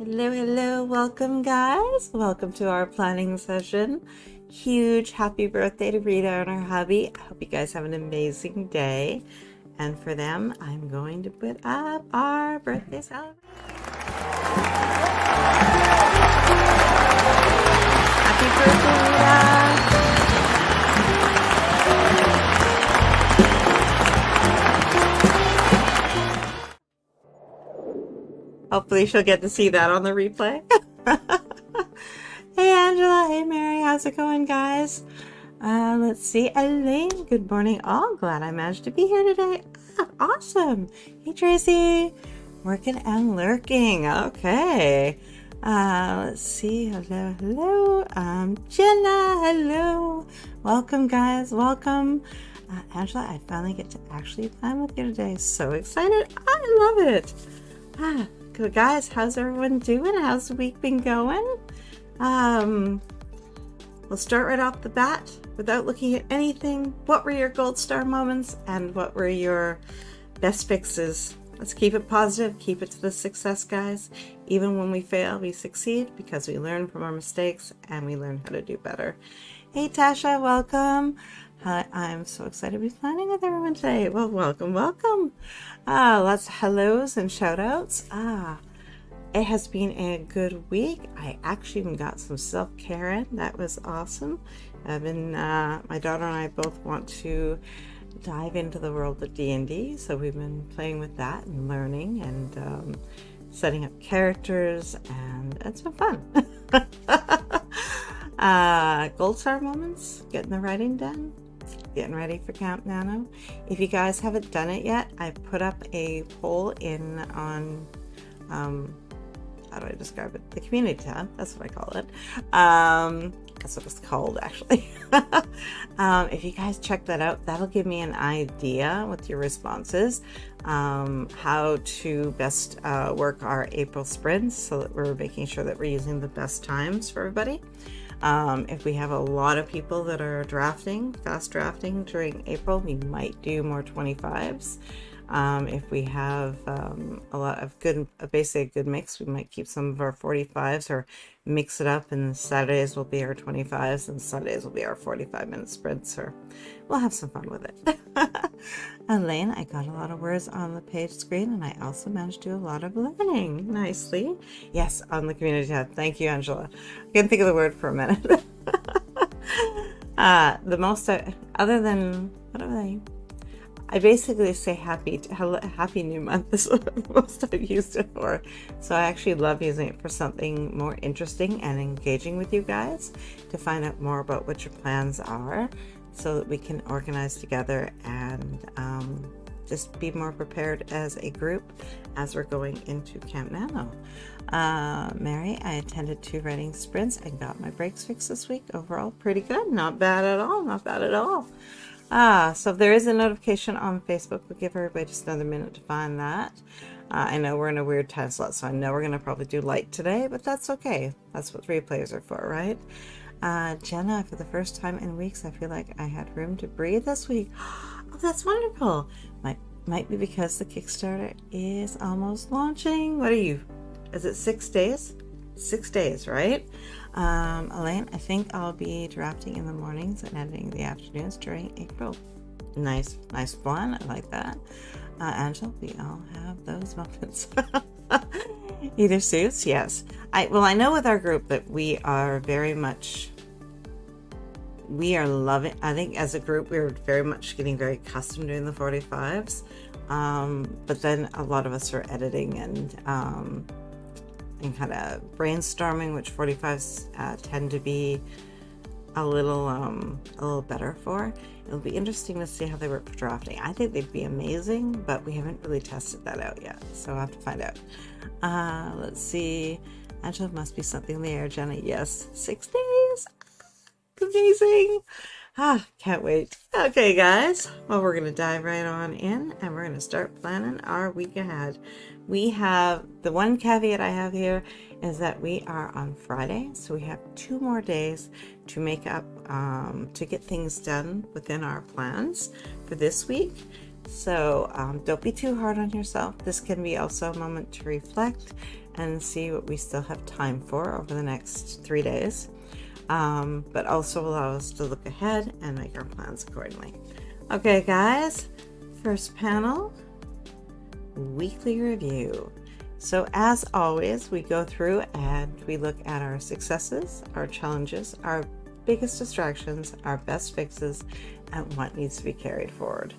Hello, hello, welcome guys. Welcome to our planning session. Huge happy birthday to Rita and her hubby. I hope you guys have an amazing day. And for them, I'm going to put up our birthday celebration. Happy birthday, Rita! Hopefully she'll get to see that on the replay. Hey Angela, hey Mary, how's it going guys? Let's see, Elaine, good morning all. Glad I managed to be here today. Awesome. Hey Tracy, working and lurking. Okay. Let's see, hello. Jenna, hello. Welcome guys, welcome. Angela, I finally get to actually plan with you today. So excited. I love it. Good guys, how's everyone doing? How's the week been going? We'll start right off the bat without looking at anything. What were your gold star moments and what were your best fixes? Let's keep it positive, keep it to the success, guys. Even when we fail, we succeed because we learn from our mistakes and we learn how to do better. Hey Tasha, welcome. I'm so excited to be planning with everyone today. Well, welcome. Lots of hellos and shout outs. It has been a good week. I actually even got some self-care in. That was awesome. My daughter and I both want to dive into the world of D&D, so we've been playing with that and learning and setting up characters, and it's been fun. Gold star moments, getting the writing done, getting ready for Camp Nano. If you guys haven't done it yet, I put up a poll on how do I describe it? The community tab. That's what I call it. That's what it's called, actually. If you guys check that out, that'll give me an idea with your responses, how to best work our April sprints so that we're making sure that we're using the best times for everybody. If we have a lot of people that are fast drafting during April, we might do more 25s. If we have a lot of basically a good mix, we might keep some of our 45s or mix it up, and Saturdays will be our 25s and Sundays will be our 45-minute sprints, or we'll have some fun with it. Elaine, I got a lot of words on the page screen, and I also managed to do a lot of learning nicely. Yes, on the community tab. Thank you, Angela. I couldn't think of the word for a minute. The most, other than, what are they? I basically say happy new month is what the most I've used it for. So I actually love using it for something more interesting and engaging with you guys to find out more about what your plans are so that we can organize together and just be more prepared as a group as we're going into Camp Nano. Mary, I attended 2 writing sprints and got my breaks fixed this week. Overall, pretty good. Not bad at all. So if there is a notification on Facebook, we'll give everybody just another minute to find that. I know we're in a weird time slot, so I know we're going to probably do light today, but that's okay. That's what replays are for, right? Jenna, for the first time in weeks, I feel like I had room to breathe this week. Oh, that's wonderful. Might be because the Kickstarter is almost launching. Is it 6 days? 6 days, right? Elaine, I think I'll be drafting in the mornings and editing in the afternoons during April. Nice plan. I like that. Angela, we all have those moments. Either suits, yes. I know with our group that we are loving, I think as a group, we're very much getting very accustomed doing the 45s. But then a lot of us are editing and kind of brainstorming, which 45s tend to be a little better for. It'll be interesting to see how they work for drafting. I think they'd be amazing, but we haven't really tested that out yet, so I'll have to find out. Let's see. Angela, must be something in the air. Jenna, yes. 6 days. Amazing. Can't wait. Okay, guys. Well, we're going to dive right on in, and we're going to start planning our week ahead. We have, the one caveat I have here is that we are on Friday, so we have 2 more days to make up, to get things done within our plans for this week. So don't be too hard on yourself. This can be also a moment to reflect and see what we still have time for over the next 3 days, but also allow us to look ahead and make our plans accordingly. Okay, guys, first panel, weekly review. So as always, we go through and we look at our successes, our challenges, our biggest distractions, our best fixes, and what needs to be carried forward.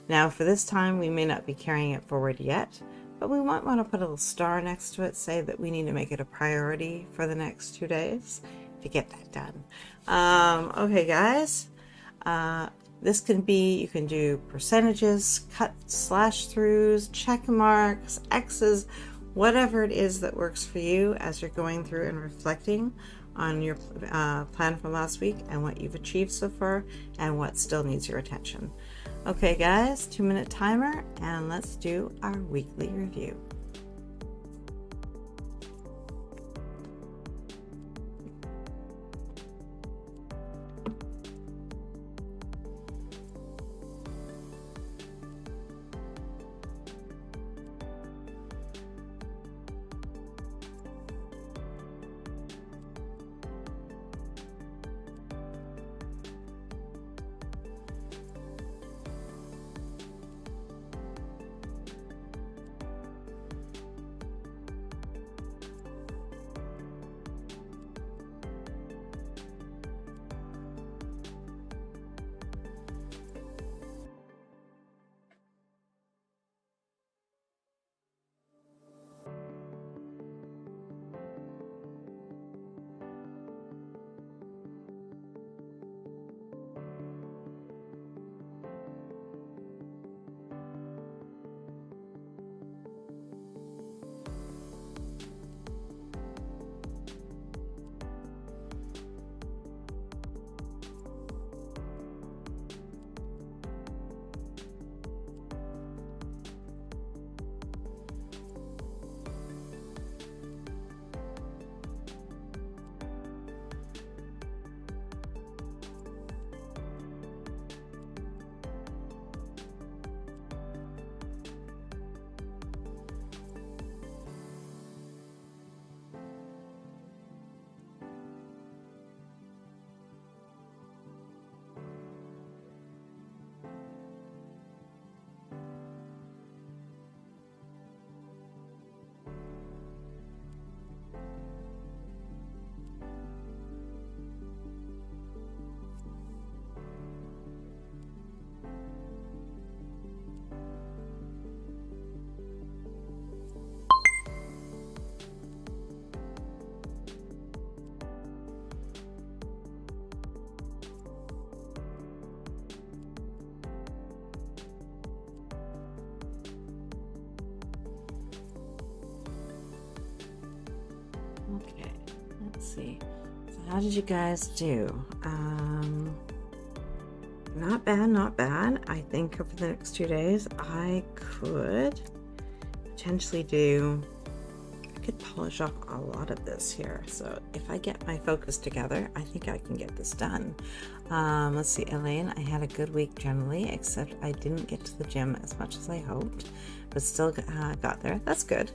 Now, for this time, we may not be carrying it forward yet, but we might want to put a little star next to it, say that we need to make it a priority for the next 2 days to get that done. Okay, guys, this can be, you can do percentages, cuts, slash throughs, check marks, X's, whatever it is that works for you as you're going through and reflecting on your plan from last week and what you've achieved so far and what still needs your attention. Okay, guys, 2-minute timer, and let's do our weekly review. Okay, let's see. So how did you guys do? Not bad, not bad. I think over the next 2 days, I could potentially I could polish off a lot of this here. So if I get my focus together, I think I can get this done. Let's see, Elaine, I had a good week generally, except I didn't get to the gym as much as I hoped, but still got there. That's good.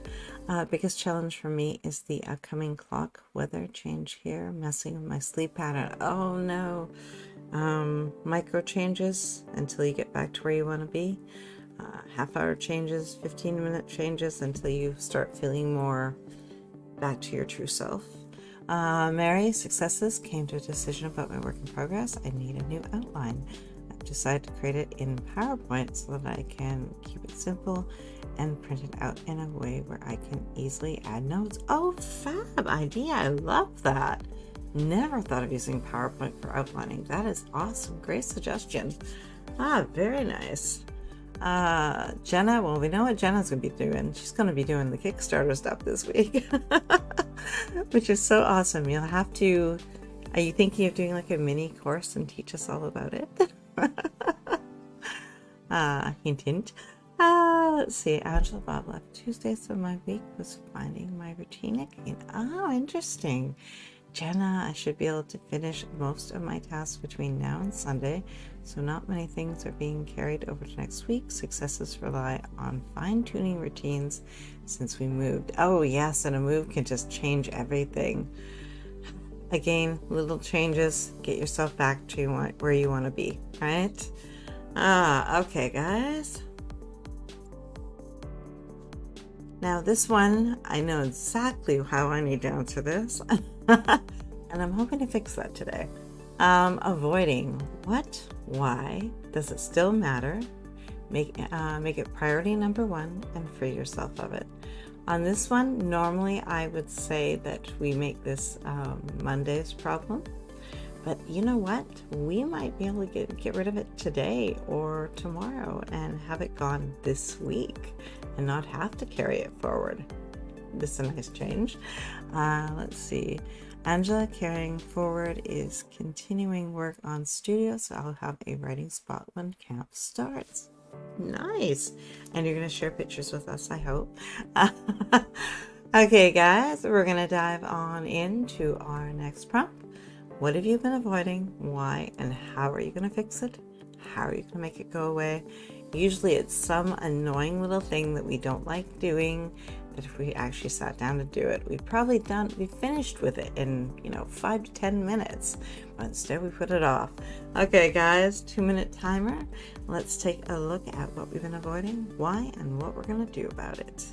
Biggest challenge for me is the upcoming clock weather change here, messing with my sleep pattern. Oh no. Micro changes until you get back to where you want to be. Half-hour changes, 15-minute changes until you start feeling more back to your true self. Mary, successes, came to a decision about my work in progress. I need a new outline. I've decided to create it in PowerPoint so that I can keep it simple and print it out in a way where I can easily add notes. Oh, fab idea. I love that. Never thought of using PowerPoint for outlining. That is awesome. Great suggestion. Very nice. Jenna, well, we know what Jenna's going to be doing. She's going to be doing the Kickstarter stuff this week, which is so awesome. You'll have to, are you thinking of doing like a mini course and teach us all about it? Hint, hint. Let's see. Angela Bob left Tuesday, so my week was finding my routine again. Oh, interesting. Jenna, I should be able to finish most of my tasks between now and Sunday, so not many things are being carried over to next week. Successes rely on fine-tuning routines since we moved. Oh yes, and a move can just change everything. Again, little changes, get yourself back to where you want to be, right? Okay, guys. Now this one, I know exactly how I need to answer this, and I'm hoping to fix that today. Avoiding what, why, does it still matter? Make it priority number one and free yourself of it. On this one, normally I would say that we make this Monday's problem, but you know what? We might be able to get rid of it today or tomorrow and have it gone this week and not have to carry it forward. This is a nice change. Let's see. Angela carrying forward is continuing work on studio, so I'll have a writing spot when camp starts. Nice. And you're going to share pictures with us, I hope. Okay, guys, we're going to dive on into our next prompt. What have you been avoiding? Why? And how are you going to fix it? How are you going to make it go away? Usually it's some annoying little thing that we don't like doing, that if we actually sat down to do it, we'd probably be finished with it in 5 to 10 minutes, but instead we put it off. Okay guys, 2-minute timer. Let's take a look at what we've been avoiding, why, and what we're going to do about it.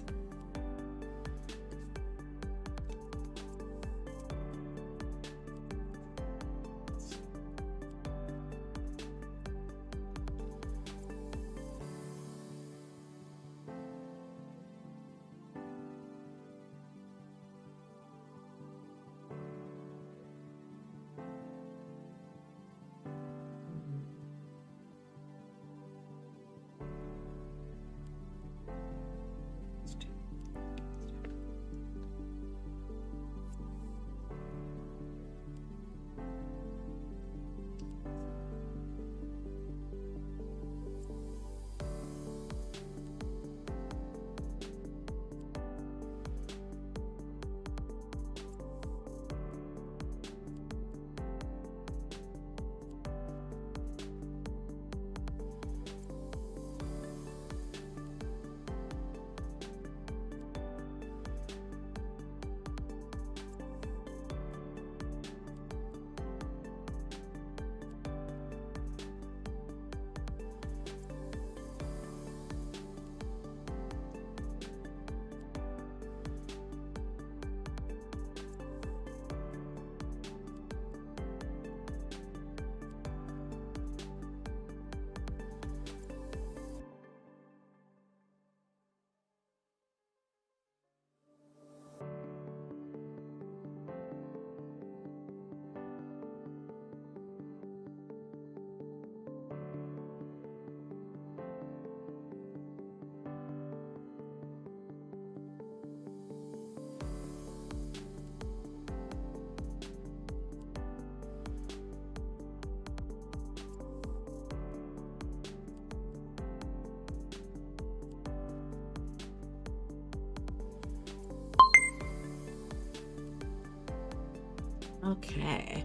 Okay,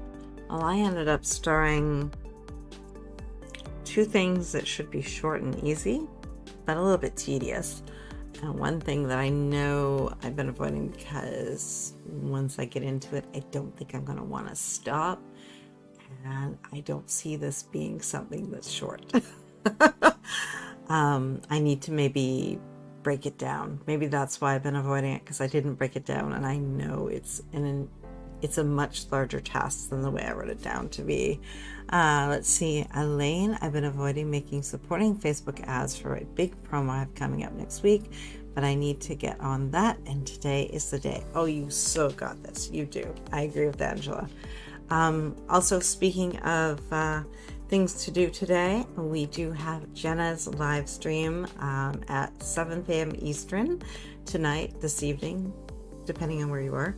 well, I ended up starring 2 things that should be short and easy, but a little bit tedious. And one thing that I know I've been avoiding because once I get into it, I don't think I'm going to want to stop. And I don't see this being something that's short. I need to maybe break it down. Maybe that's why I've been avoiding it, because I didn't break it down, and I know it's a much larger task than the way I wrote it down to be. Let's see, Elaine, I've been avoiding making supporting Facebook ads for a big promo I have coming up next week, but I need to get on that, and today is the day. Oh, you so got this. You do. I agree with Angela. Also, speaking of things to do today, we do have Jenna's live stream at 7 p.m. Eastern tonight, this evening, depending on where you are.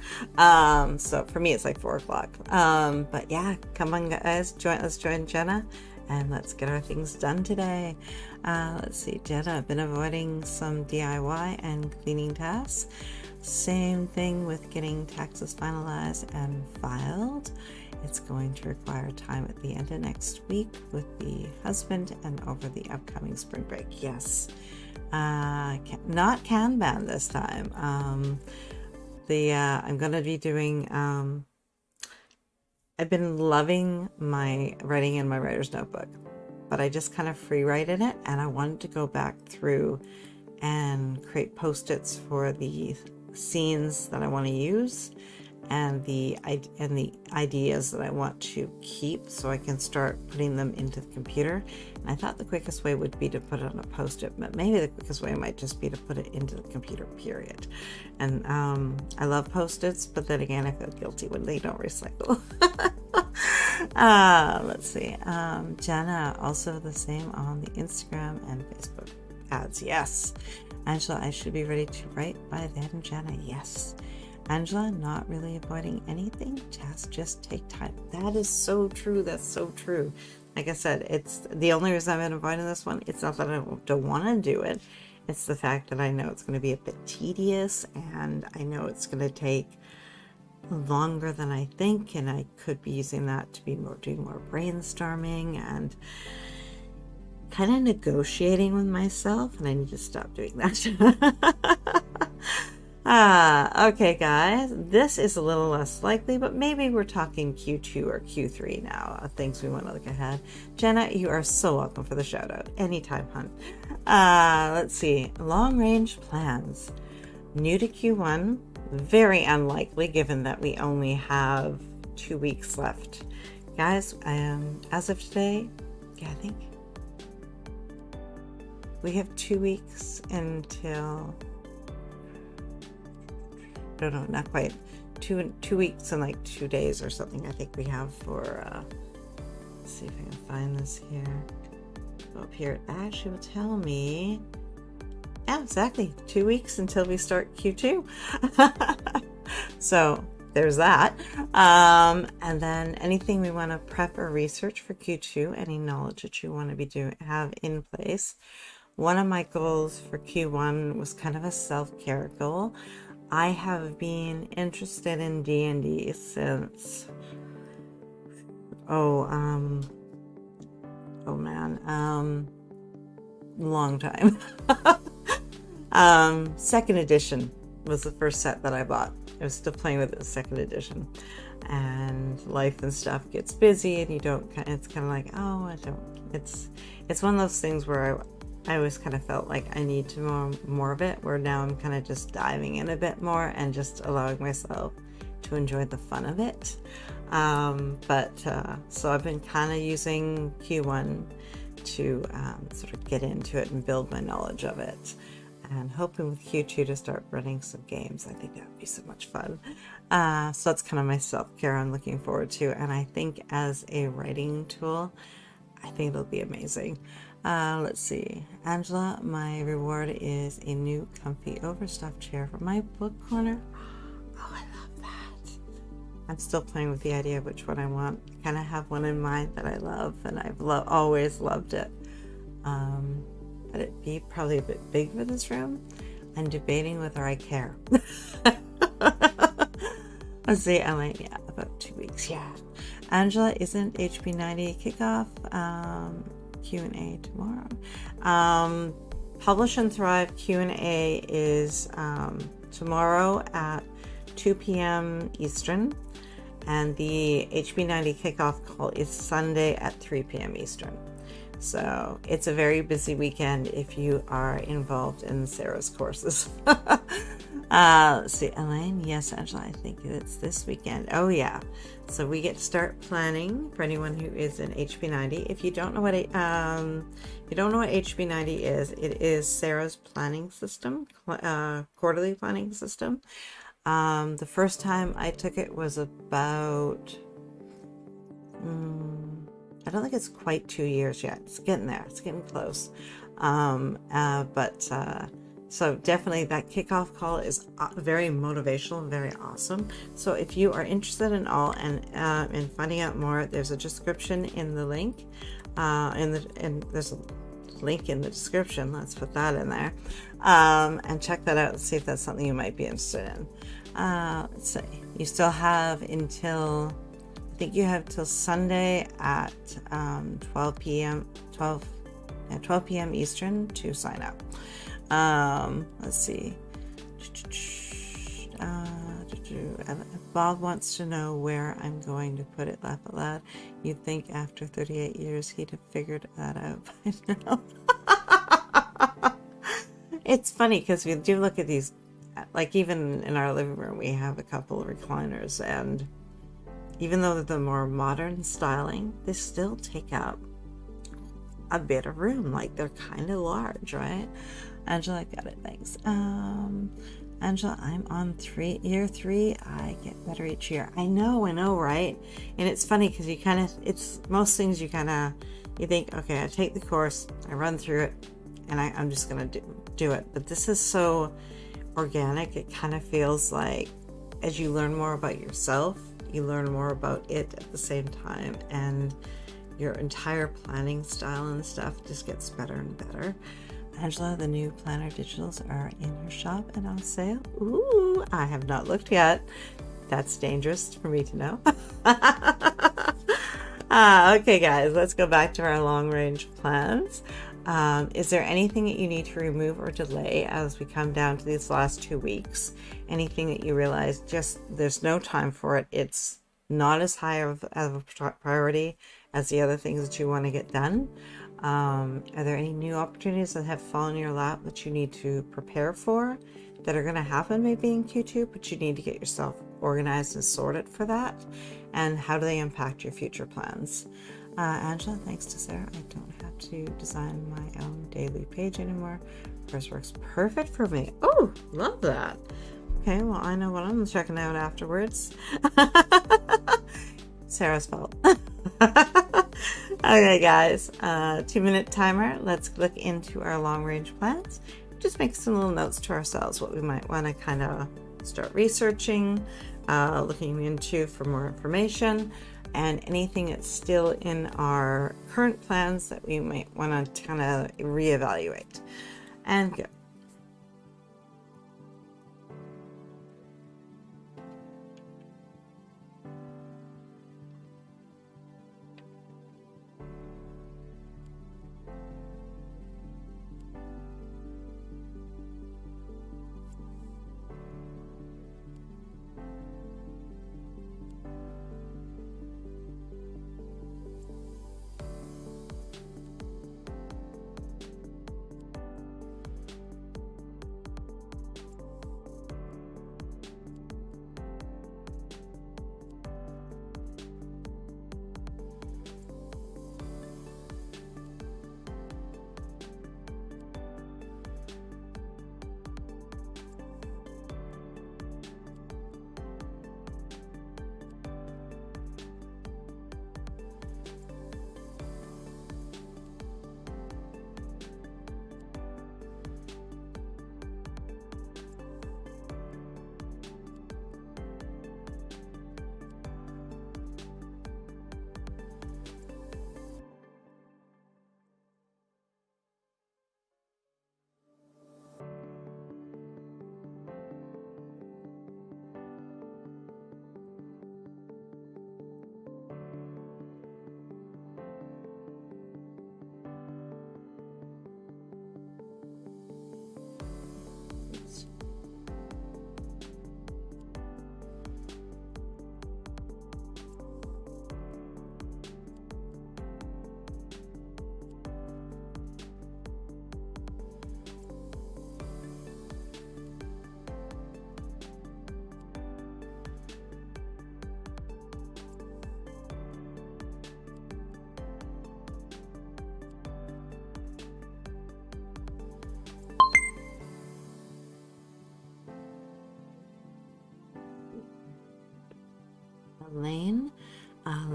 So for me, it's like 4 o'clock. But yeah, come on guys, let's join Jenna and let's get our things done today. Let's see, Jenna, I've been avoiding some DIY and cleaning tasks. Same thing with getting taxes finalized and filed. It's going to require time at the end of next week with the husband and over the upcoming spring break. Yes. Not Kanban this time. I'm going to be doing, I've been loving my writing in my writer's notebook, but I just kind of free write in it, and I wanted to go back through and create post-its for the scenes that I want to use and the ideas that I want to keep, so I can start putting them into the computer. And I thought the quickest way would be to put it on a post-it, but maybe the quickest way might just be to put it into the computer, period. And I love post-its, but then again, I feel guilty when they don't recycle. Let's see. Jenna, also the same on the Instagram and Facebook ads. Yes. Angela, I should be ready to write by then. Jenna, yes. Angela, not really avoiding anything, just take time. That is so true. That's so true. Like I said, it's the only reason I've been avoiding this one. It's not that I don't want to do it. It's the fact that I know it's going to be a bit tedious, and I know it's going to take longer than I think, and I could be using that to be doing more brainstorming and kind of negotiating with myself, and I need to stop doing that. Okay, guys, this is a little less likely, but maybe we're talking Q2 or Q3 now, things we want to look ahead. Jenna, you are so welcome for the shout out. Anytime, hun. Let's see. Long range plans. New to Q1. Very unlikely given that we only have 2 weeks left. Guys, as of today, yeah, I think we have 2 weeks until... No, not quite. Two weeks and like 2 days or something. I think we have for. Let's see if I can find this here. Go up here. It actually will tell me. Yeah, exactly. 2 weeks until we start Q2. So there's that. And then anything we want to prep or research for Q2. Any knowledge that you want to be have in place. One of my goals for Q1 was kind of a self-care goal. I have been interested in D&D since, long time. Second edition was the first set that I bought. I was still playing with it, second edition, and life and stuff gets busy, and you don't. It's kind of like, It's one of those things where I always kind of felt like I need to more of it, where now I'm kind of just diving in a bit more and just allowing myself to enjoy the fun of it. So I've been kind of using Q1 to sort of get into it and build my knowledge of it, and hoping with Q2 to start running some games. I think that would be so much fun. So that's kind of my self-care I'm looking forward to, and I think as a writing tool, I think it'll be amazing. Let's see. Angela, my reward is a new comfy overstuffed chair for my book corner. Oh, I love that. I'm still playing with the idea of which one I want. I kind of have one in mind that I love, and I've always loved it. But it'd be probably a bit big for this room. I'm debating whether I care. Let's see, Ellen, yeah, about 2 weeks, yeah. Angela, isn't HB90 kickoff? Q&A tomorrow. Publish and Thrive Q&A is tomorrow at 2 p.m. Eastern, and the HB90 kickoff call is Sunday at 3 p.m. Eastern. So it's a very busy weekend if you are involved in Sarah's courses. Let's see, Elaine. Yes, Angela, I think it's this weekend. Oh yeah. So we get to start planning for anyone who is in HB90. If you don't know what HB90 is, it is Sarah's planning system, quarterly planning system. The first time I took it was about, I don't think it's quite 2 years yet. It's getting there. It's getting close. But So definitely that kickoff call is very motivational and very awesome. So if you are interested in all and finding out more, there's a description in the link, and there's a link in the description. Let's put that in there, and check that out and see if that's something you might be interested in. Let's see. You still have until, I think you have till Sunday at 12 p.m. 12 p.m. Eastern to sign up. Let's see. Bob wants to know where I'm going to put it. Laugh out loud. You'd think after 38 years he'd have figured that out by now. It's funny because we do look at these, like even in our living room, we have a couple of recliners, and even though they're the more modern styling, they still take up a bit of room. Like they're kind of large, right? Angela, got it, thanks. Angela, I'm on year 3. I get better each year. I know, right? And it's funny because you kind of, it's most things you kind of, you think, okay, I take the course, I run through it, and I'm just going to do it. But this is so organic. It kind of feels like as you learn more about yourself, you learn more about it at the same time, and your entire planning style and stuff just gets better and better. Angela, the new planner digitals are in your shop and on sale. Ooh, I have not looked yet. That's dangerous for me to know. Okay, guys, let's go back to our long range plans. Is there anything that you need to remove or delay as we come down to these last 2 weeks? Anything that you realize just there's no time for it? It's not as high of a priority as the other things that you want to get done? Are there any new opportunities that have fallen in your lap that you need to prepare for that are going to happen maybe in Q2, but you need to get yourself organized and sorted for that? And how do they impact your future plans? Angela, thanks to Sarah, I don't have to design my own daily page anymore. Hers works perfect for me. Oh, love that. Okay, well, I know what I'm checking out afterwards. Sarah's fault. Okay, guys, 2-minute timer. Let's look into our long range plans. Just make some little notes to ourselves, what we might want to kind of start researching, looking into for more information, and anything that's still in our current plans that we might want to kind of reevaluate. And go.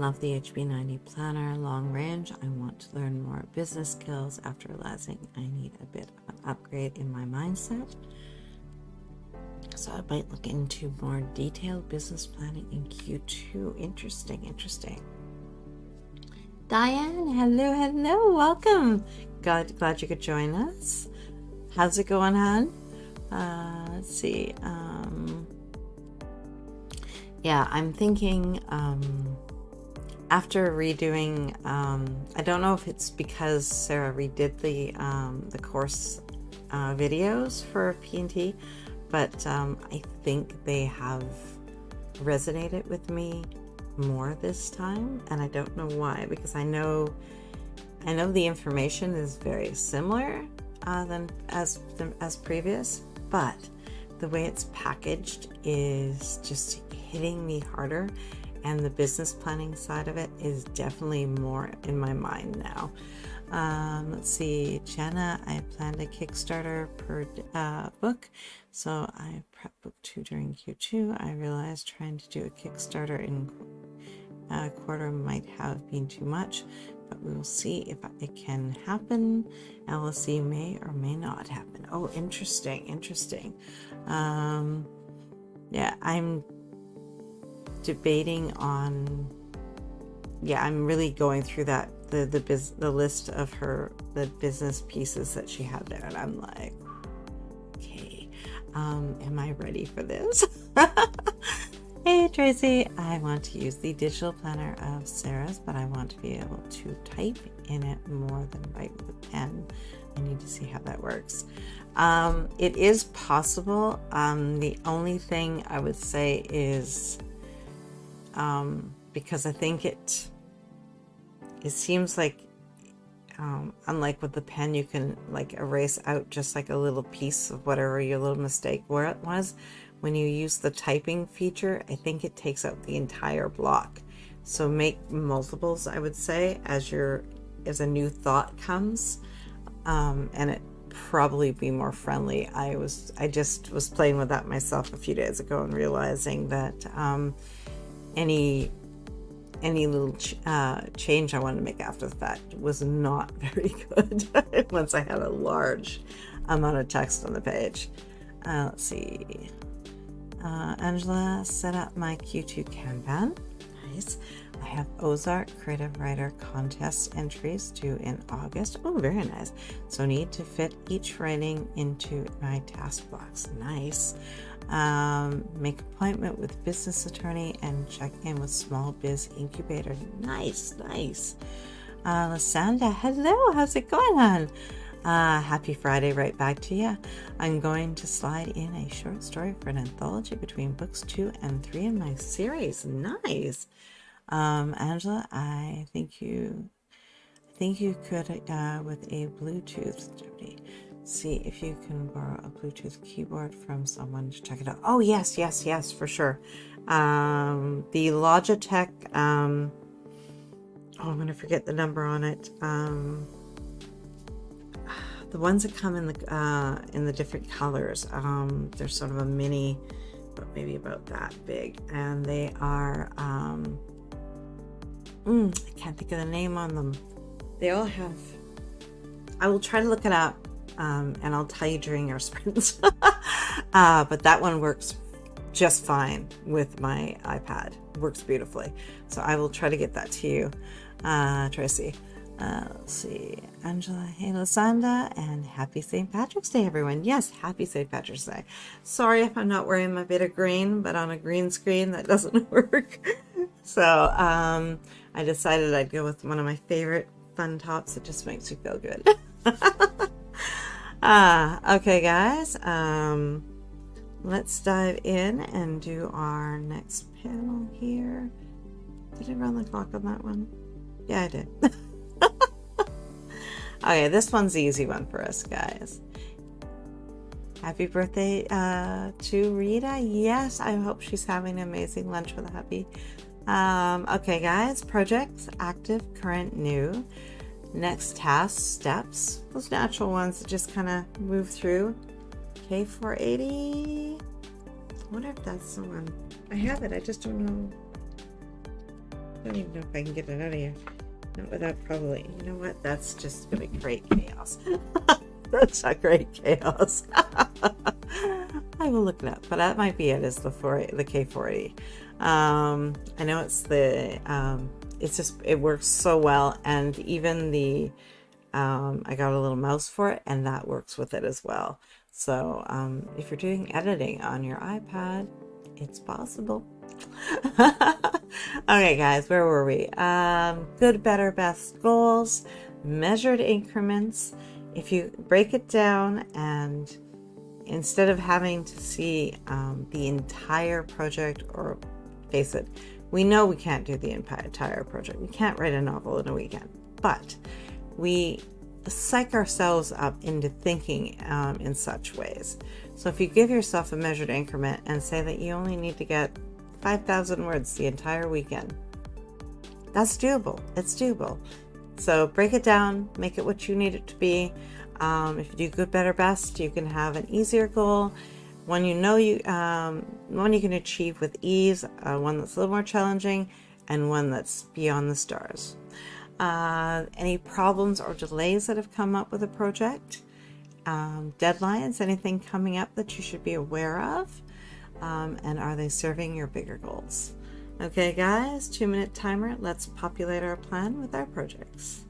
love the HB90 planner. Long range. I want to learn more business skills. After realizing I need a bit of an upgrade in my mindset. So I might look into more detailed business planning in Q2. Interesting. Diane, hello, welcome. Glad you could join us. How's it going, hon? Let's see. Yeah, I'm thinking after redoing, I don't know if it's because Sarah redid the course videos for P&T, but I think they have resonated with me more this time, and I don't know why, because I know the information is very similar than as previous, but the way it's packaged is just hitting me harder, and the business planning side of it is definitely more in my mind now. Let's see, Jenna, I planned a Kickstarter per book, so I prep book 2 during Q2. I realized trying to do a Kickstarter in quarter might have been too much, but we will see if it can happen. LSE may or may not happen. Oh, interesting. Yeah, I'm debating on. Yeah, I'm really going through that the list of the business pieces that she had there, and I'm like, okay, am I ready for this? Hey Tracy, I want to use the digital planner of Sarah's, but I want to be able to type in it more than write with a pen. I need to see how that works. It is possible. The only thing I would say is, because I think it seems like, unlike with the pen, you can like erase out just like a little piece of whatever your little mistake where it was. When you use the typing feature, I think it takes out the entire block. So make multiples, I would say, as a new thought comes, and it probably be more friendly. I just was playing with that myself a few days ago and realizing that any little change I wanted to make after the fact was not very good once I had a large amount of text on the page. Let's see. Angela set up my Q2 Kanban. Nice. I have Ozark Creative Writer Contest entries due in August. Oh, very nice. So need to fit each writing into my task box. Nice. Make appointment with business attorney and check in with small biz incubator. Nice. Lysanda, hello. How's it going on? Happy Friday, right back to you. I'm going to slide in a short story for an anthology between books 2 and 3 in my series. Nice. Angela, I think you could, with a Bluetooth, see if you can borrow a Bluetooth keyboard from someone to check it out. Oh, yes, for sure. The Logitech, I'm going to forget the number on it. The ones that come in the different colors, they're sort of a mini, but maybe about that big, and they are, I can't think of the name on them. They all have, I will try to look it up, and I'll tell you during our sprints. But that one works just fine with my iPad. Works beautifully. So I will try to get that to you, Tracy. Let's see, Angela, hey Lysanda, and happy St. Patrick's Day, everyone. Yes, happy St. Patrick's Day. Sorry if I'm not wearing my bit of green, but on a green screen that doesn't work. So I decided I'd go with one of my favorite fun tops. It just makes me feel good. Okay guys, let's dive in and do our next panel here. Did I run the clock on that one? Yeah, I did. Okay, this one's the easy one for us, guys. Happy birthday to Rita. Yes, I hope she's having an amazing lunch with a hubby. Okay, guys. Projects, active, current, new. Next tasks, steps. Those natural ones that just kind of move through. K480. I wonder if that's the one. I have it. I just don't know. don't even know if I can get it out of here. Not without probably, you know what? That's just going to create chaos. That's not great chaos. I will look it up, but that might be it, is the K40. I know it's just, it works so well. And even I got a little mouse for it, and that works with it as well. So if you're doing editing on your iPad, it's possible. Okay, guys, where were we? Good, better, best goals, measured increments. If you break it down, and instead of having to see the entire project, or face it, we know we can't do the entire project. We can't write a novel in a weekend, but we psych ourselves up into thinking in such ways. So if you give yourself a measured increment and say that you only need to get 5,000 words the entire weekend, that's doable. It's doable. So break it down, make it what you need it to be. If you do good, better, best, you can have an easier goal, one you can achieve with ease, one that's a little more challenging, and one that's beyond the stars. Any problems or delays that have come up with a project, deadlines, anything coming up that you should be aware of, and are they serving your bigger goals? Okay, guys, 2-minute timer. Let's populate our plan with our projects.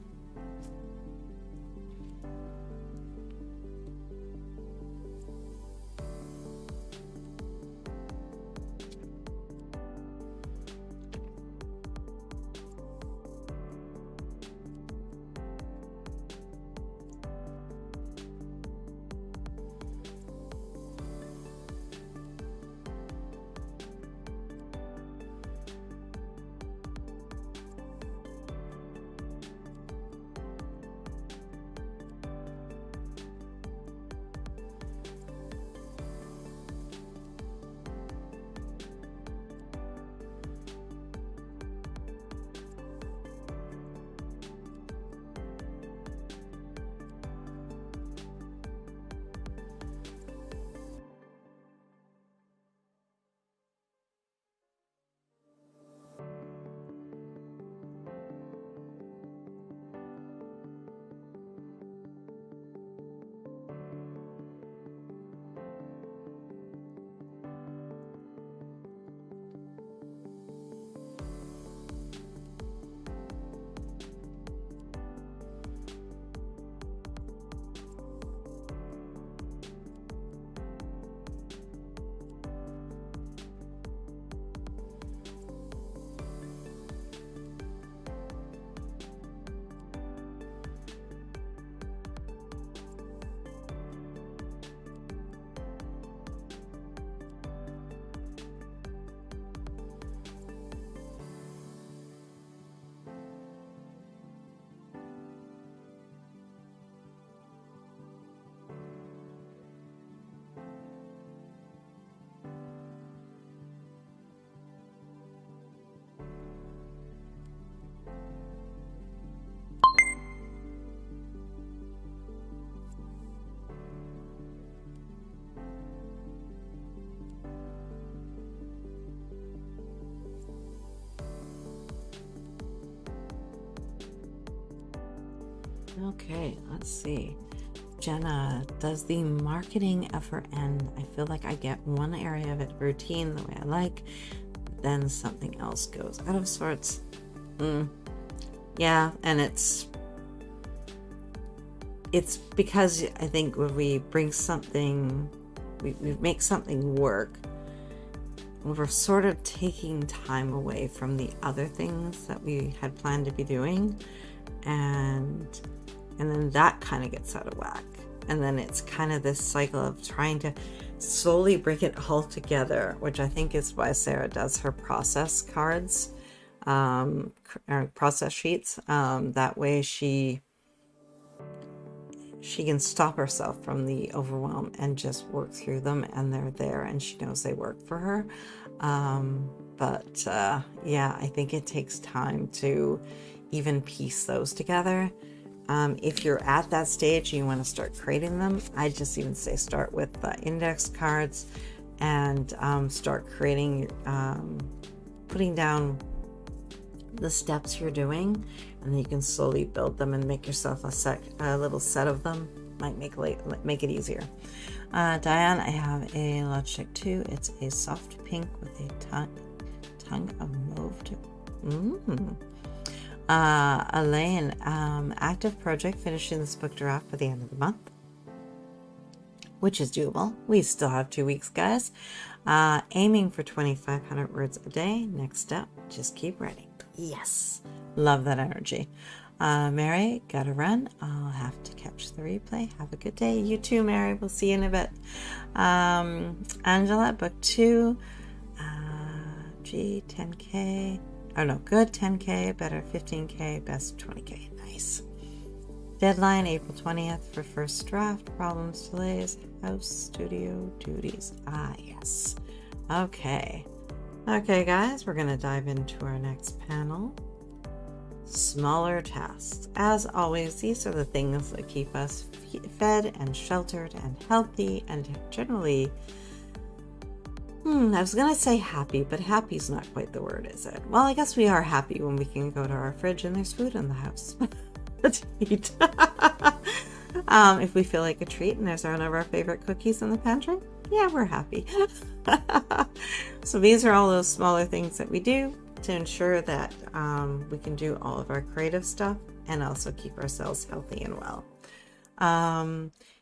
Okay, let's see. Jenna does the marketing effort, and I feel like I get one area of it routine the way I like, then something else goes out of sorts. Yeah, and it's because I think when we bring something, we make something work, we're sort of taking time away from the other things that we had planned to be doing, and then that kind of gets out of whack. And then it's kind of this cycle of trying to slowly bring it all together, which I think is why Sarah does her process cards, or process sheets. That way she can stop herself from the overwhelm and just work through them, and they're there and she knows they work for her. Yeah, I think it takes time to even piece those together. If you're at that stage and you want to start creating them, I just even say start with index cards and start creating, putting down the steps you're doing, and then you can slowly build them and make yourself a little set of them. Might make it easier. Diane, I have a Logitech 2. It's a soft pink with a tongue of mauve. Elaine, active project, finishing this book draft by the end of the month, which is doable. We still have 2 weeks, guys. Aiming for 2,500 words a day. Next up, just keep writing. Yes, love that energy. Mary, gotta run. I'll have to catch the replay. Have a good day. You too, Mary. We'll see you in a bit. Angela, book 2. 10K. Oh no, good 10K, better 15K, best 20K. Nice. Deadline April 20th for first draft. Problems, delays, house, studio, duties. Yes. Okay. Okay, guys, we're going to dive into our next panel. Smaller tasks. As always, these are the things that keep us fed and sheltered and healthy and generally, I was going to say happy, but happy's not quite the word, is it? Well, I guess we are happy when we can go to our fridge and there's food in the house to eat. If we feel like a treat and there's one of our favorite cookies in the pantry, yeah, we're happy. So these are all those smaller things that we do to ensure that we can do all of our creative stuff and also keep ourselves healthy and well.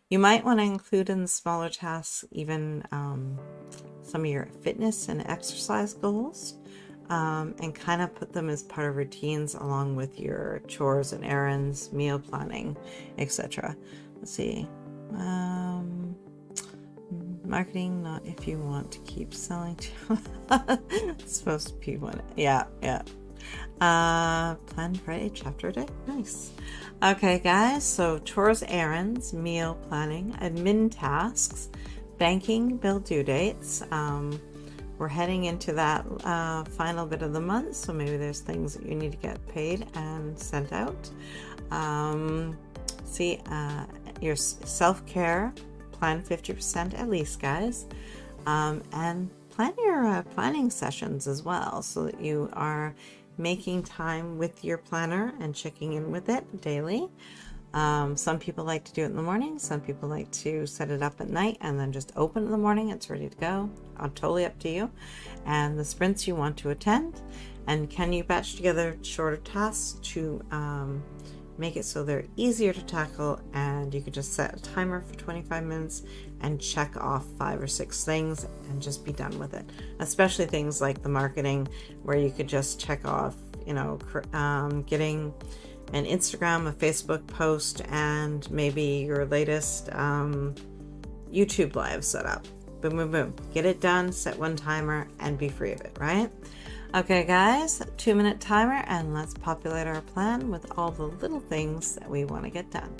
You might want to include in the smaller tasks even some of your fitness and exercise goals, and kind of put them as part of routines along with your chores and errands, meal planning, etc. Let's see. Marketing, not if you want to keep selling to it's supposed to be one. Yeah. Plan Friday chapter a day. Nice. Okay, guys, so chores, errands, meal planning, admin tasks, banking, bill due dates. We're heading into that final bit of the month, so maybe there's things that you need to get paid and sent out. Your self-care, plan 50% at least, guys, and plan your planning sessions as well, so that you are making time with your planner and checking in with it daily. Some people like to do it in the morning. Some people like to set it up at night and then just open in the morning. It's ready to go. Totally up to you. And the sprints you want to attend. And can you batch together shorter tasks to make it so they're easier to tackle, and you could just set a timer for 25 minutes and check off 5 or 6 things and just be done with it. Especially things like the marketing, where you could just check off, getting an Instagram, a Facebook post, and maybe your latest YouTube live setup. Boom, boom, boom. Get it done, set one timer, and be free of it, right? Okay, guys, 2-minute timer, and let's populate our plan with all the little things that we want to get done.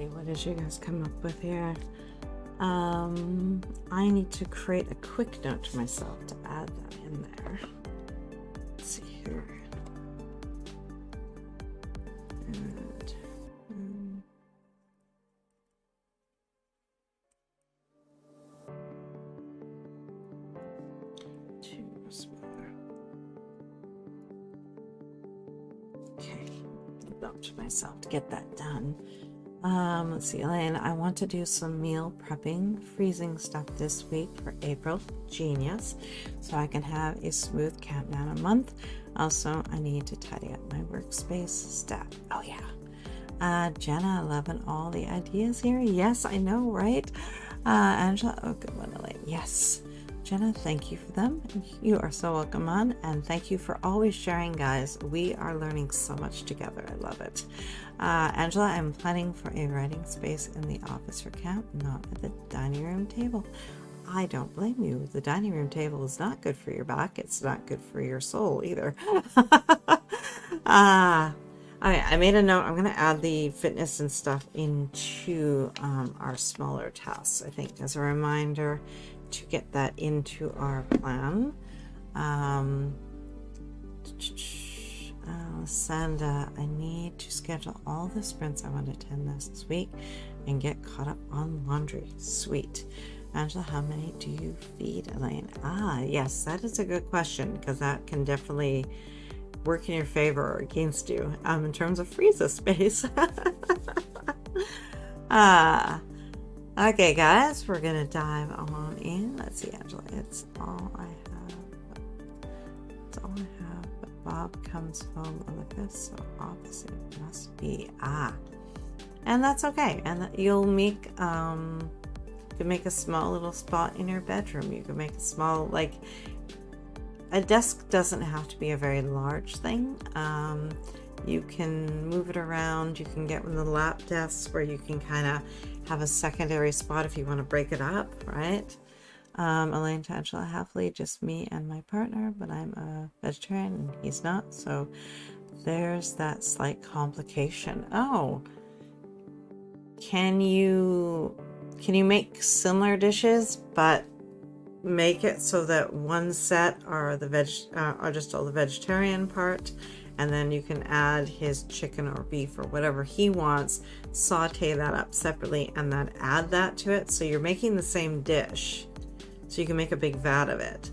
see, what did you guys come up with here? I need to create a quick note to myself to add that in there. Let's see here. And, two smaller. Okay, note to myself to get that done. Let's see, Elaine, I want to do some meal prepping, freezing stuff this week for April. Genius. So I can have a smooth countdown a month. Also, I need to tidy up my workspace stuff. Oh, yeah. Jenna, loving all the ideas here. Yes, I know, right? Angela, oh, good one, Elaine. Yes. Jenna, thank you for them. You are so welcome on, and thank you for always sharing, guys. We are learning so much together. I love it. Angela, I'm planning for a writing space in the office for camp, not at the dining room table. I don't blame you. The dining room table is not good for your back. It's not good for your soul either. I made a note. I'm going to add the fitness and stuff into our smaller tasks, I think, as a reminder to get that into our plan. Sanda, I need to schedule all the sprints I want to attend this week and get caught up on laundry. Sweet. Angela, how many do you feed, Elaine? Yes, that is a good question, because that can definitely work in your favor or against you in terms of freezer space. Okay, guys, we're gonna dive on in. Let's see, Angela, it's all I have. It's all I have. But Bob comes home on the 5th, so opposite must be and that's okay. And you'll make you can make a small little spot in your bedroom. You can make a small, like, a desk doesn't have to be a very large thing. You can move it around. You can get one of the lap desks where you can kind of have a secondary spot if you want to break it up, right? Elaine to Angela, happily just me and my partner, but I'm a vegetarian and he's not, so there's that slight complication. Oh, can you make similar dishes but make it so that one set are just all the vegetarian part, and then you can add his chicken or beef or whatever he wants, saute that up separately, and then add that to it. So you're making the same dish. So you can make a big vat of it,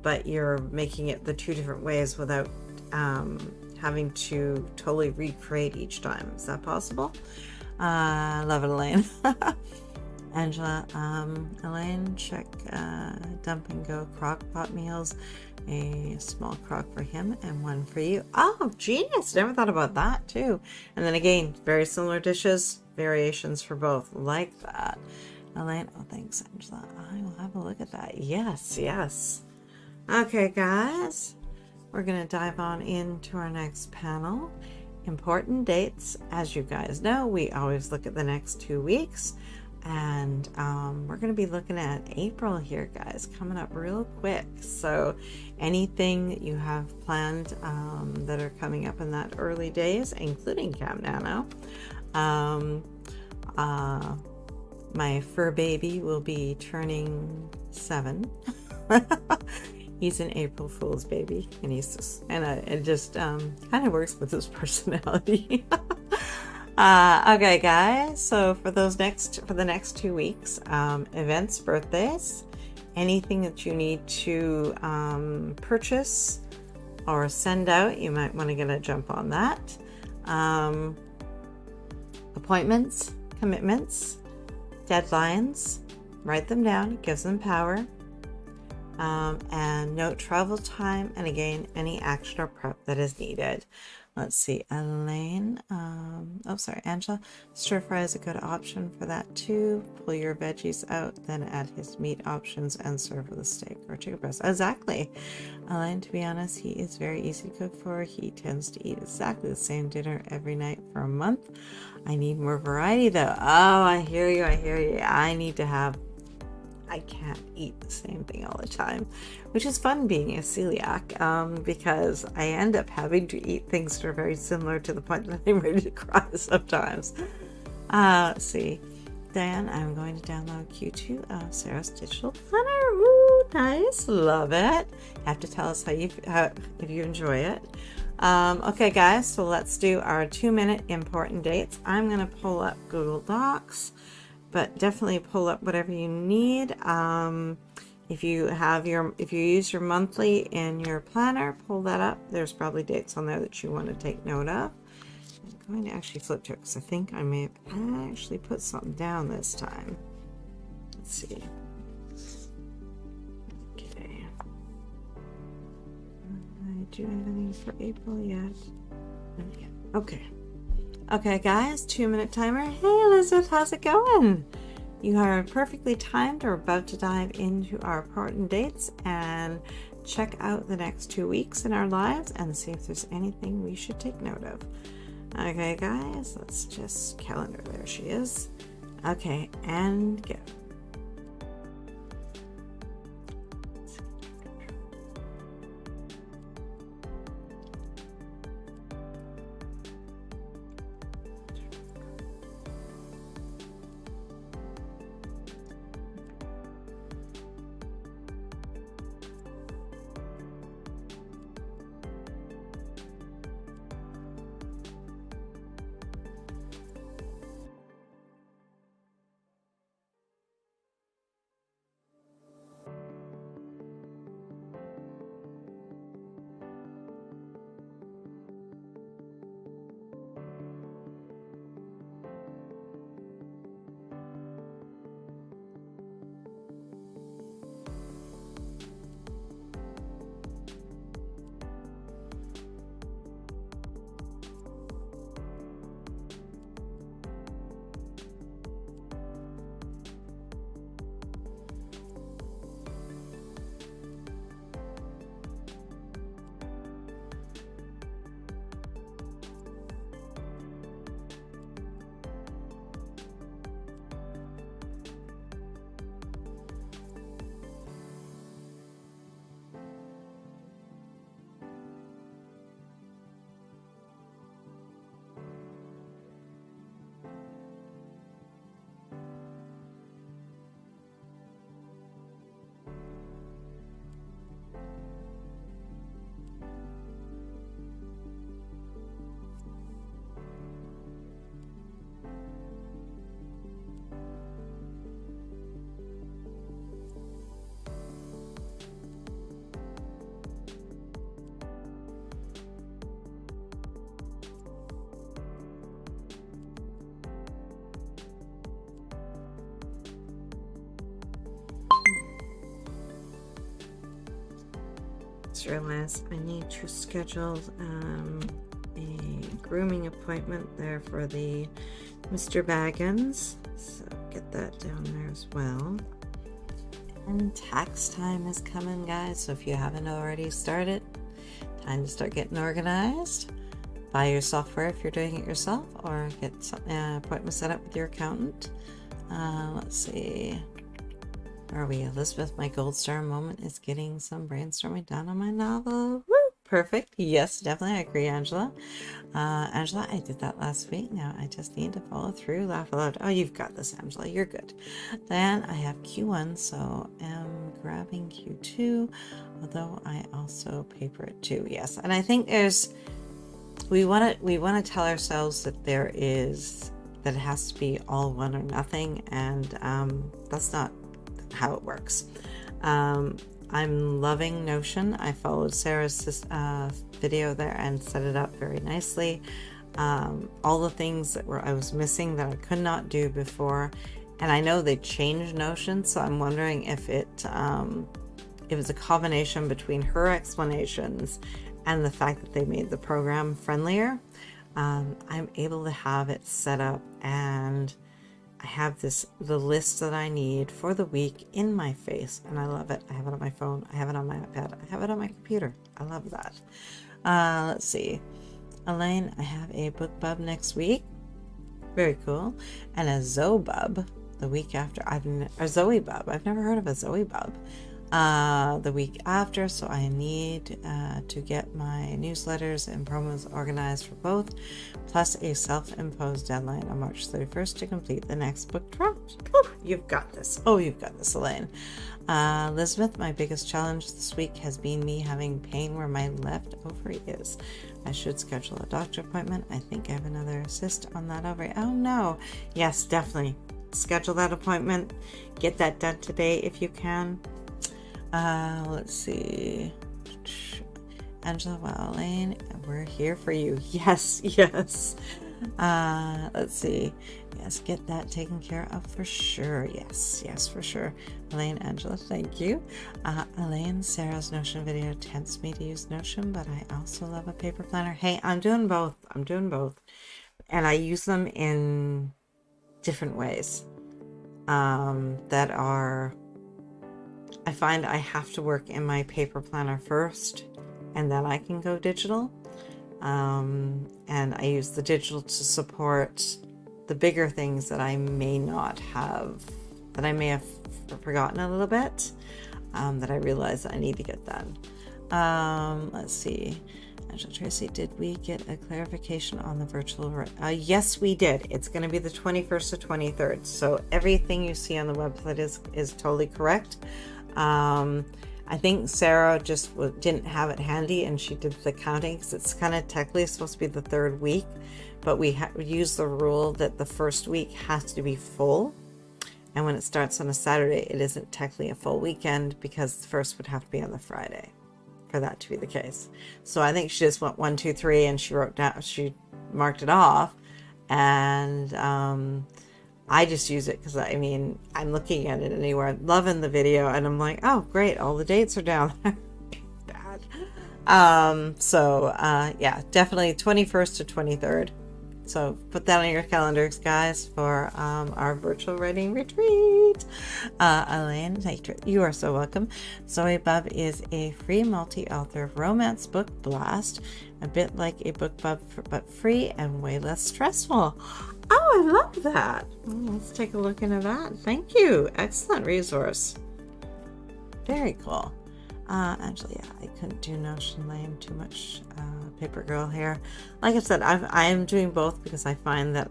but you're making it the two different ways without having to totally recreate each time. Is that possible? Love it, Elaine. Angela, Elaine, check dump and go crock pot meals. A small crock for him and one for you. Oh, genius. Never thought about that too. And then again, very similar dishes, variations for both. Like that. Elaine, oh, thanks, Angela. I will have a look at that. Yes, yes. Okay, guys. We're going to dive on into our next panel. Important dates. As you guys know, we always look at the next 2 weeks. And we're going to be looking at April here, guys, coming up real quick. So anything that you have planned that are coming up in that early days, including Camp Nano. My fur baby will be turning 7. He's an April Fool's baby, and he's just, and it just kind of works with his personality. Okay, guys, so for the next 2 weeks, events, birthdays, anything that you need to purchase or send out, you might want to get a jump on that. Appointments, commitments, deadlines, write them down. It gives them power. And note travel time, and again, any action or prep that is needed. Let's see, Elaine, Angela, stir fry is a good option for that too. Pull your veggies out, then add his meat options and serve with a steak or chicken breast. Exactly. Elaine, to be honest, he is very easy to cook for. He tends to eat exactly the same dinner every night for a month. I need more variety though. Oh, I hear you. I can't eat the same thing all the time, which is fun being a celiac, because I end up having to eat things that are very similar to the point that I'm ready to cry sometimes. Let's see. Then I'm going to download Q2 of Sarah's digital planner. Woo, nice, love it. Have to tell us if you enjoy it. Okay, guys, so let's do our 2-minute important dates. I'm gonna pull up Google Docs, but definitely pull up whatever you need. If you use your monthly in your planner, pull that up. There's probably dates on there that you want to take note of. I'm going to actually flip to it because I think I may have actually put something down this time. Let's see. Okay. I do anything for April yet? Yeah. Okay. Okay, guys, 2-minute timer. Hey, Elizabeth, how's it going? You are perfectly timed. We're about to dive into our important dates and check out the next 2 weeks in our lives and see if there's anything we should take note of. Okay, guys, let's just calendar. There she is. Okay, and go. Realize I need to schedule a grooming appointment there for the Mr. Baggins, so get that down there as well. And tax time is coming, guys, so if you haven't already started, time to start getting organized. Buy your software if you're doing it yourself, or get some appointment set up with your accountant. Let's see. Are we? Elizabeth, my gold star moment is getting some brainstorming done on my novel. Woo! Perfect. Yes, definitely. I agree, Angela. Angela, I did that last week. Now I just need to follow through. Laugh aloud. Oh, you've got this, Angela. You're good. Then I have Q1, so I'm grabbing Q2, although I also paper it too. Yes, and I think we want to tell ourselves that that it has to be all one or nothing, and that's not how it works. I'm loving Notion. I followed Sarah's video there and set it up very nicely. All the things that I was missing that I could not do before, and I know they changed Notion, so I'm wondering if it was a combination between her explanations and the fact that they made the program friendlier. I'm able to have it set up, and I have the list that I need for the week in my face, and I love it. I have it on my phone, I have it on my iPad, I have it on my computer. I love that. Let's see. Elaine, I have a book bub next week. Very cool. And a Zoe bub the week after. A Zoe bub. I've never heard of a Zoe bub. the week after, so I need to get my newsletters and promos organized for both, plus a self-imposed deadline on March 31st to complete the next book draft. You've got this. Oh, you've got this, Elaine. Elizabeth, my biggest challenge this week has been me having pain where my left ovary is. I should schedule a doctor appointment. I think I have another cyst on that ovary. Oh no. Yes, definitely. Schedule that appointment. Get that done today if you can. Let's see. Angela, well, Elaine, we're here for you. Yes, yes. Let's see. Yes, get that taken care of for sure. Yes, yes, for sure. Elaine, Angela, thank you. Elaine, Sarah's Notion video tempts me to use Notion, but I also love a paper planner. Hey, I'm doing both. I'm doing both. And I use them in different ways that are, I find I have to work in my paper planner first, and then I can go digital. And I use the digital to support the bigger things that I may not have, that I may have forgotten a little bit, that I realize that I need to get done. Let's see. Angela Tracy, did we get a clarification on the virtual? Yes, we did. It's going to be the 21st to 23rd. So everything you see on the website is totally correct. I think Sarah just didn't have it handy, and she did the counting because it's kind of technically supposed to be the third week, but we use the rule that the first week has to be full, and when it starts on a Saturday, it isn't technically a full weekend because the first would have to be on the Friday for that to be the case. So I think she just went 1, 2, 3, and she marked it off, and I just use it because, I mean, I'm looking at it anywhere, loving the video, and I'm like, oh, great, all the dates are down there. Bad. Yeah, definitely 21st to 23rd. So put that on your calendars, guys, for our virtual writing retreat. Elaine, you are so welcome. Zoe Bub is a free multi-author romance book blast, a bit like a book bub, but free and way less stressful. Oh, I love that. Let's take a look into that. Thank you. Excellent resource. Very cool. Angela, yeah, I couldn't do Notion Lane, too much paper girl here. Like I said, I am doing both because I find that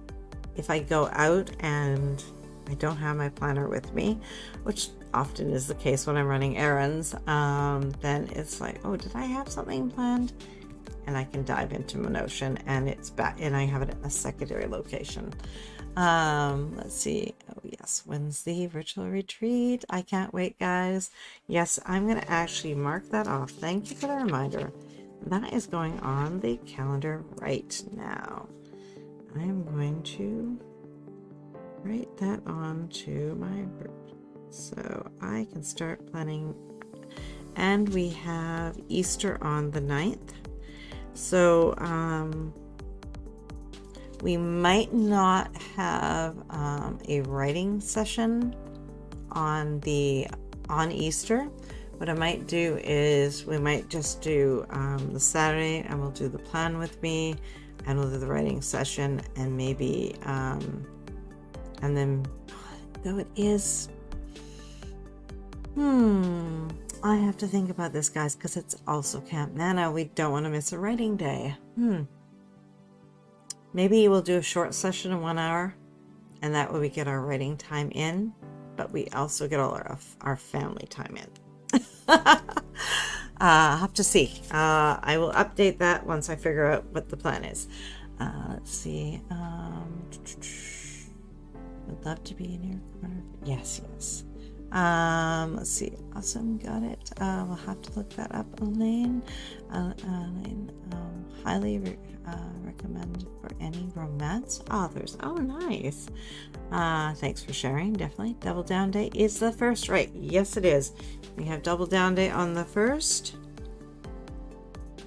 if I go out and I don't have my planner with me, which often is the case when I'm running errands, then it's like, oh, did I have something planned? And I can dive into my Notion, and it's back, and I have it in a secondary location. Let's see. Oh yes, when's the virtual retreat? I can't wait, guys. Yes, I'm going to actually mark that off. Thank you for the reminder. That is going on the calendar right now. I'm going to write that on to my so I can start planning. And we have Easter on the 9th. So we might not have a writing session on Easter. What I might do is we might just do the Saturday, and we'll do the plan with me, and we'll do the writing session, and maybe and then though it is I have to think about this, guys, because it's also Camp Nana. We don't want to miss a writing day. Maybe we'll do a short session of 1 hour, and that way we get our writing time in, but we also get all our family time in. I'll have to see. I will update that once I figure out what the plan is. Let's see. Would love to be in your corner. Yes, yes. Let's see. Awesome, got it. We'll have to look that up. Elaine, highly recommend for any romance authors. Oh, nice. Thanks for sharing. Definitely. Double Down Day is the first, right? Yes, it is. We have Double Down Day on the 1st.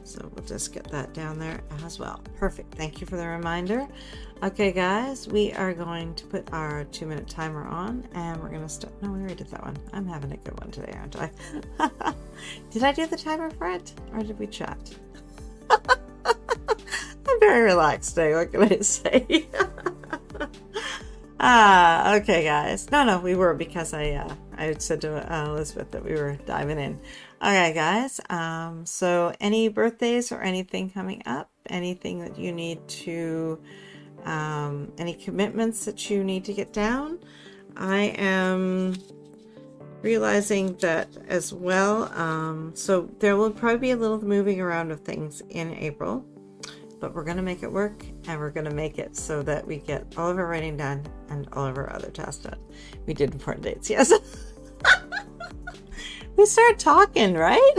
So we'll just get that down there as well. Perfect. Thank you for the reminder. Okay, guys, we are going to put our 2-minute timer on, and we're going to start. No, we already did that one. I'm having a good one today, aren't I? Did I do the timer for it, or did we chat? I'm very relaxed today. What can I say? Okay, guys. No, we were, because I I said to Elizabeth that we were diving in. Okay, guys. So any birthdays or anything coming up? Anything that you need to, any commitments that you need to get down? I am realizing that as well. So there will probably be a little moving around of things in April, but we're going to make it work, and we're going to make it so that we get all of our writing done and all of our other tasks done. We did important dates, yes. We start talking, right?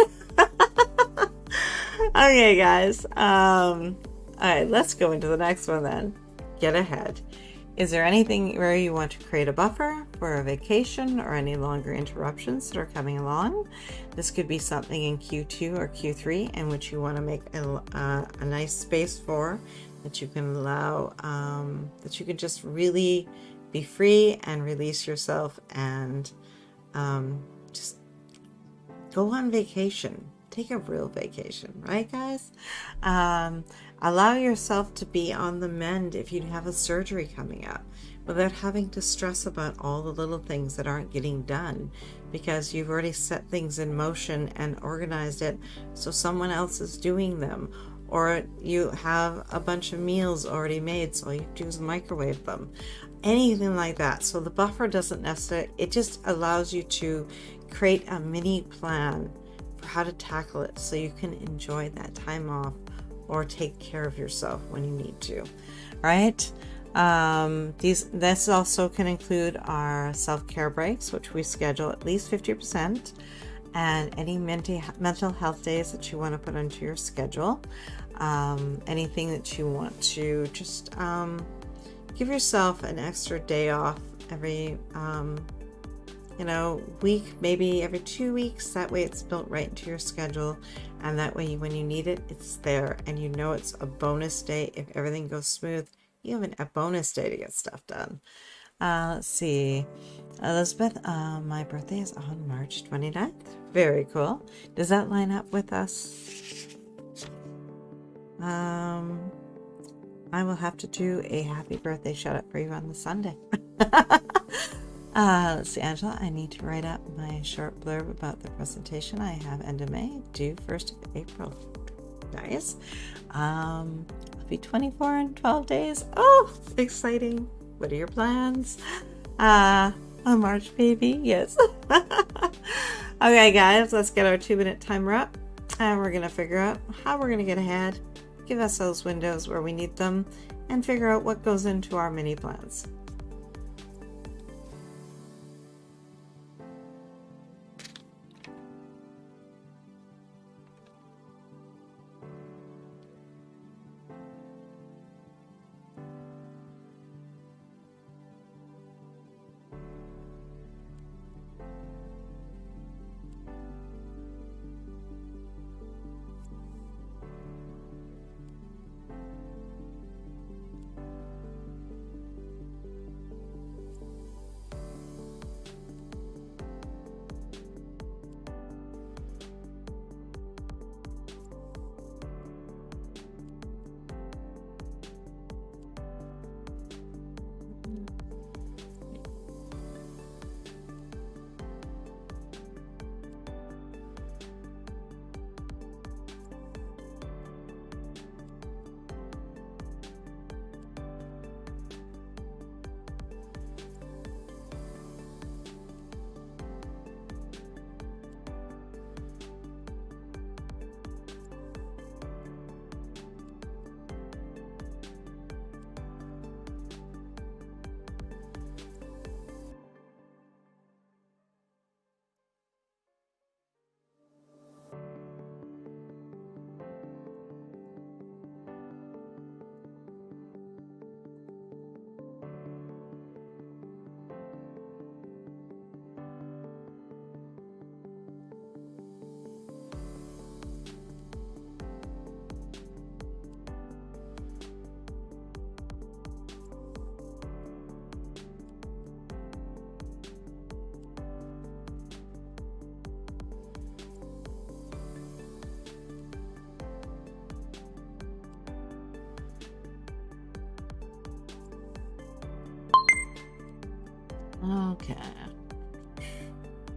Okay, guys. All right, let's go into the next one then. Get ahead. Is there anything where you want to create a buffer for a vacation or any longer interruptions that are coming along? This could be something in Q2 or Q3 in which you want to make a nice space for, that you can allow, that you can just really be free and release yourself and just go on vacation. Take a real vacation, right, guys? Allow yourself to be on the mend if you have a surgery coming up without having to stress about all the little things that aren't getting done, because you've already set things in motion and organized it so someone else is doing them, or you have a bunch of meals already made so all you do is microwave them. Anything like that. So the buffer doesn't necessarily, it just allows you to create a mini plan for how to tackle it so you can enjoy that time off or take care of yourself when you need to, right? This also can include our self-care breaks, which we schedule at least 50%, and any mental health days that you want to put into your schedule. Anything that you want to just give yourself an extra day off every week, maybe every 2 weeks. That way it's built right into your schedule, and that way when you need it, it's there, and you know it's a bonus day. If everything goes smooth, you have a bonus day to get stuff done. Let's see, Elizabeth, my birthday is on March 29th. Very cool. Does that line up with us? I will have to do a happy birthday shout out for you on the Sunday. Let's see, Angela, I need to write up my short blurb about the presentation I have end of May, due 1st of April. Nice. I'll be 24 in 12 days. Oh, exciting. What are your plans? A March baby, yes. Okay, guys, let's get our 2-minute timer up, and we're going to figure out how we're going to get ahead, give ourselves windows where we need them, and figure out what goes into our mini plans.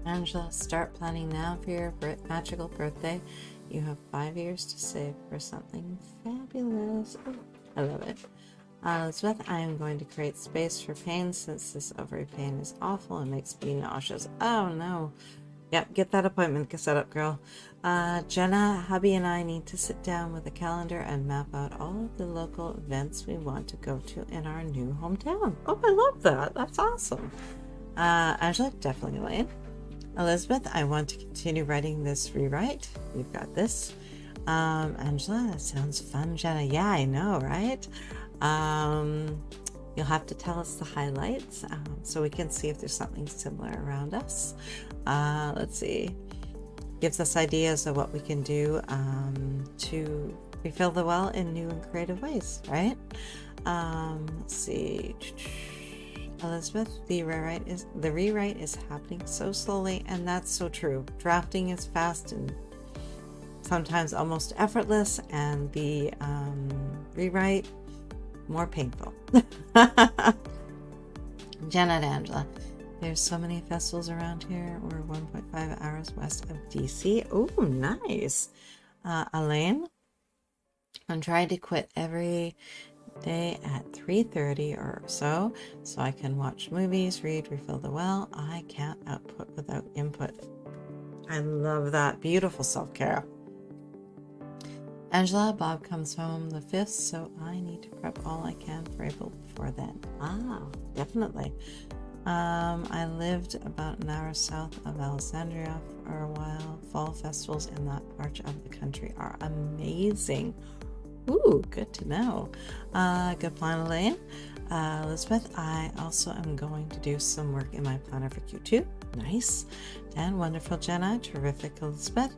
Angela, start planning now for your magical birthday. You have 5 years to save for something fabulous. Oh, I love it. Elizabeth, I am going to create space for pain since this ovary pain is awful and makes me nauseous. Oh no. Yep, get that appointment set up, girl. Jenna, hubby and I need to sit down with a calendar and map out all of the local events we want to go to in our new hometown. Oh, I love that. That's awesome. Angela, definitely Elaine. Elizabeth, I want to continue writing this rewrite. We've got this. Angela, that sounds fun. Jenna, yeah, I know, right? You'll have to tell us the highlights so we can see if there's something similar around us. Let's see. Gives us ideas of what we can do to refill the well in new and creative ways, right? Let's see. Elizabeth, the rewrite is happening so slowly, and that's so true. Drafting is fast and sometimes almost effortless, and the rewrite more painful. Jenna and Angela, there's so many festivals around here. We're 1.5 hours west of DC. Oh, nice. Elaine, I'm trying to quit every day at 3:30 or so I can watch movies, read, refill the well. I can't output without input. I love that. Beautiful self-care. Angela, Bob comes home the 5th, so I need to prep all I can for April before then. Definitely. I lived about an hour south of Alexandria for a while. Fall festivals in that part of the country are amazing. Ooh, good to know. Good plan, Elaine. Elizabeth, I also am going to do some work in my planner for Q2. Nice. Dan, wonderful. Jenna, terrific. Elizabeth.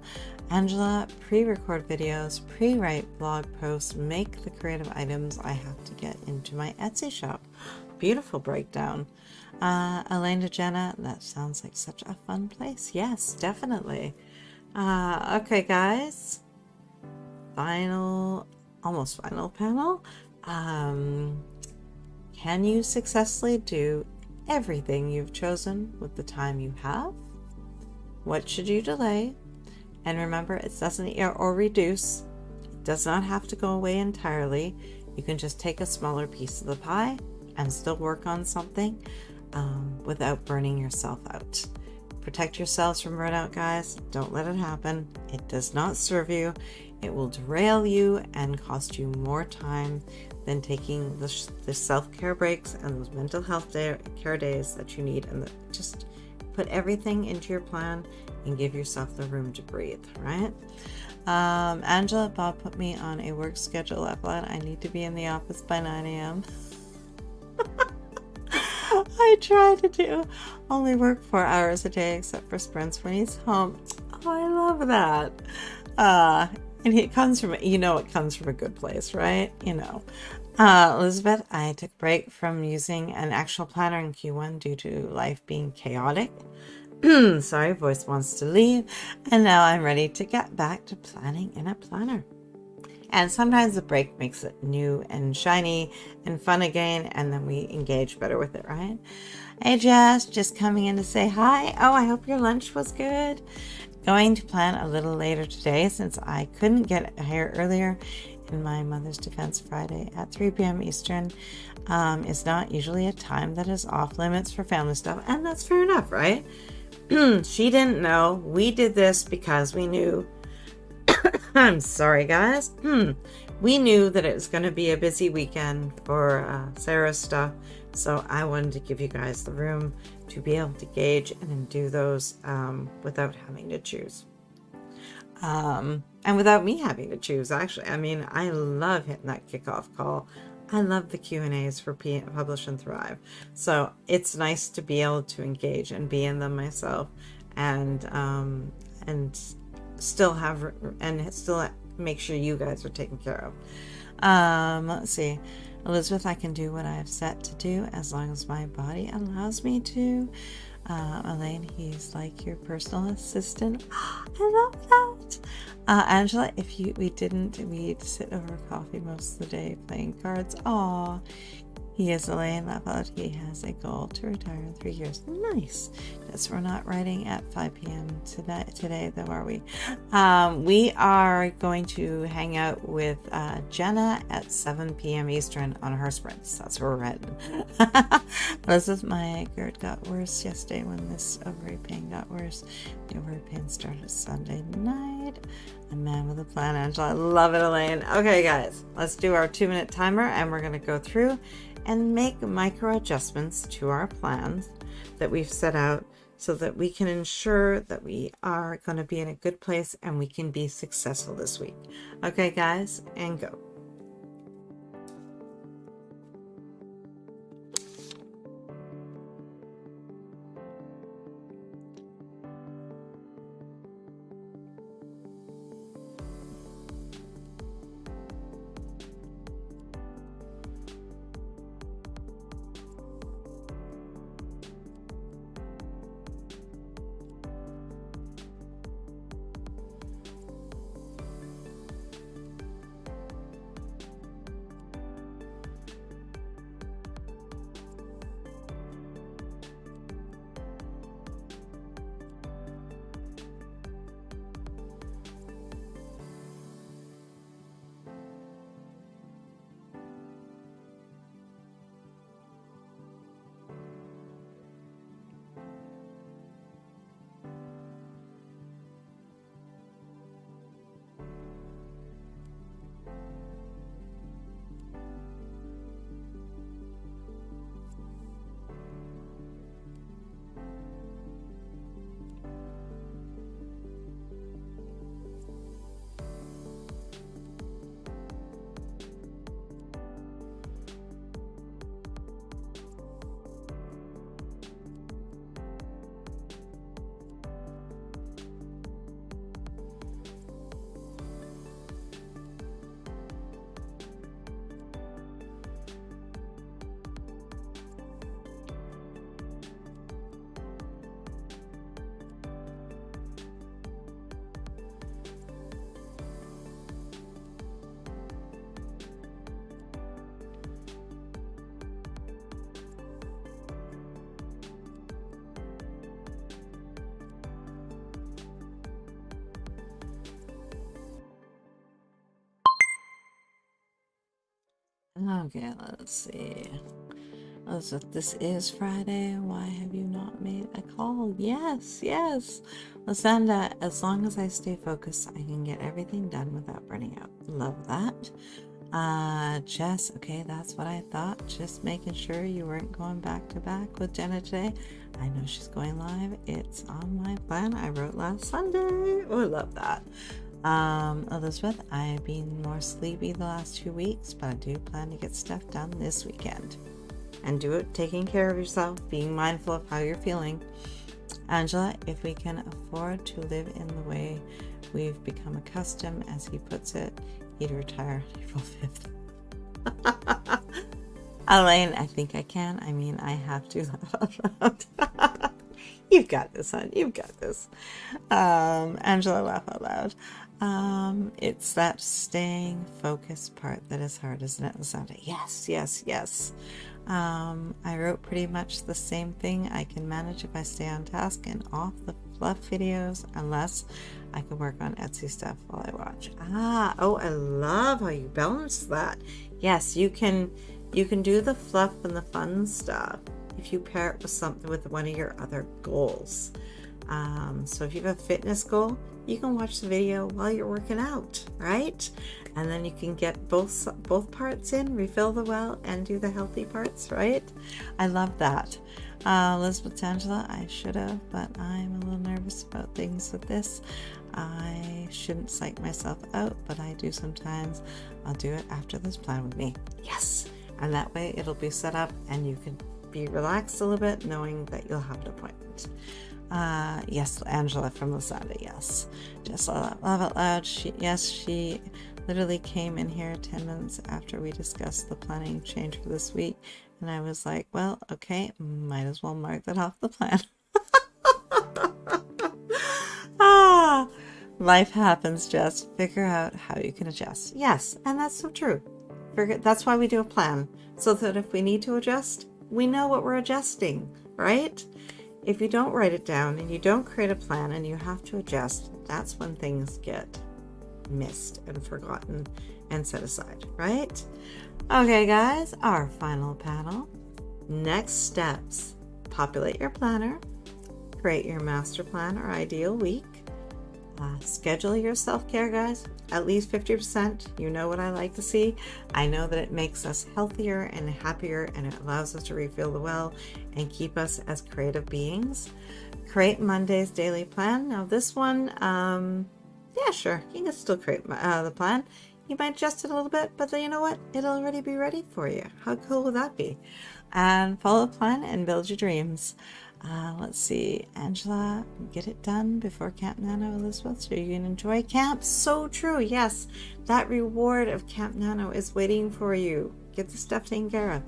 Angela, pre-record videos, pre-write blog posts, make the creative items I have to get into my Etsy shop. Beautiful breakdown. Elaine to Jenna, that sounds like such a fun place. Yes, definitely. Okay, guys. Almost final panel. Can you successfully do everything you've chosen with the time you have? What should you delay? And remember, it doesn't or reduce. It does not have to go away entirely. You can just take a smaller piece of the pie and still work on something without burning yourself out. Protect yourselves from burnout, guys. Don't let it happen. It does not serve you. It will derail you and cost you more time than taking the self-care breaks and those mental health care days that you need. And just put everything into your plan and give yourself the room to breathe, right? Angela, Bob put me on a work schedule outline. I need to be in the office by 9 a.m. I try to do only work 4 hours a day except for sprints when he's home. Oh, I love that. And it comes from, it comes from a good place, right? Elizabeth, I took a break from using an actual planner in Q1 due to life being chaotic. Sorry, voice wants to leave. And now I'm ready to get back to planning in a planner. And sometimes the break makes it new and shiny and fun again, and then we engage better with it, right? Hey, Jess, just coming in to say hi. Oh, I hope your lunch was good. Going to plan a little later today since I couldn't get here earlier in my Mother's Defense Friday at 3 p.m. Eastern. Is not usually a time that is off limits for family stuff, and that's fair enough, right? She didn't know. We did this because we knew. I'm sorry, guys. We knew that it was going to be a busy weekend for Sarah's stuff, so I wanted to give you guys the room to be able to gauge and do those without having to choose. And without me having to choose, actually. I mean, I love hitting that kickoff call. I love the Q&As for Publish and Thrive. So it's nice to be able to engage and be in them myself and still make sure you guys are taken care of. Let's see. Elizabeth, I can do what I have set to do as long as my body allows me to. Elaine, he's like your personal assistant. I love that. Angela, we'd sit over coffee most of the day playing cards. Aw, He is Elaine Laffold. He has a goal to retire in 3 years. Nice. Yes, we're not writing at 5 p.m. today, though, are we? We are going to hang out with Jenna at 7 p.m. Eastern on her sprints. That's where we're heading. Elizabeth, my GERD got worse yesterday when this ovary pain got worse. The ovary pain started Sunday night. A man with a plan, Angela. I love it, Elaine. Okay, guys, let's do our 2-minute timer, and we're going to go through and make micro adjustments to our plans that we've set out so that we can ensure that we are going to be in a good place and we can be successful this week. Okay, guys, and go. Okay, let's see. Elizabeth, this is Friday. Why have you not made a call? Yes, yes. Lysanda, as long as I stay focused, I can get everything done without burning out. Love that. Jess, okay, that's what I thought. Just making sure you weren't going back to back with Jenna today. I know she's going live. It's on my plan I wrote last Sunday. Oh, I love that. Elizabeth, I've been more sleepy the last 2 weeks, but I do plan to get stuff done this weekend. And do it taking care of yourself, being mindful of how you're feeling. Angela, if we can afford to live in the way we've become accustomed, as he puts it, he'd retire April 5th. Elaine, I think I can. I mean, I have to laugh out loud. You've got this, hon. You've got this. Angela, laugh out loud. It's that staying focused part that is hard, isn't it, Lysanda? Yes, yes, yes. I wrote pretty much the same thing. I can manage if I stay on task and off the fluff videos, unless I can work on Etsy stuff while I watch. Oh, I love how you balance that. Yes, you can do the fluff and the fun stuff if you pair it with something with one of your other goals. So if you have a fitness goal, you can watch the video while you're working out, right? And then you can get both parts in, refill the well, and do the healthy parts, right? I love that. Elizabeth, Angela, I should have, but I'm a little nervous about things with this. I shouldn't psych myself out, but I do sometimes. I'll do it after this plan with me. Yes. And that way it'll be set up and you can be relaxed a little bit knowing that you'll have an appointment. Yes, Angela from Lysanda, yes. Just laugh out loud. She literally came in here 10 minutes after we discussed the planning change for this week. And I was like, well, okay, might as well mark that off the plan. Life happens, just figure out how you can adjust. Yes, and that's so true. That's why we do a plan, so that if we need to adjust, we know what we're adjusting, right? If you don't write it down and you don't create a plan and you have to adjust, that's when things get missed and forgotten and set aside, right? Okay, guys, our final panel. Next steps. Populate your planner. Create your master plan or ideal week. Schedule your self-care, guys. At least 50%. You know what I like to see. I know that it makes us healthier and happier, and it allows us to refill the well and keep us as creative beings. Create Monday's daily plan. Now this one, yeah, sure, you can still create the plan. You might adjust it a little bit, but then you know what? It'll already be ready for you. How cool would that be? And follow a plan and build your dreams. Let's see, Angela, get it done before Camp Nano, Elizabeth, so you can enjoy camp. So true. Yes, that reward of Camp Nano is waiting for you. Get the stuff taken care of.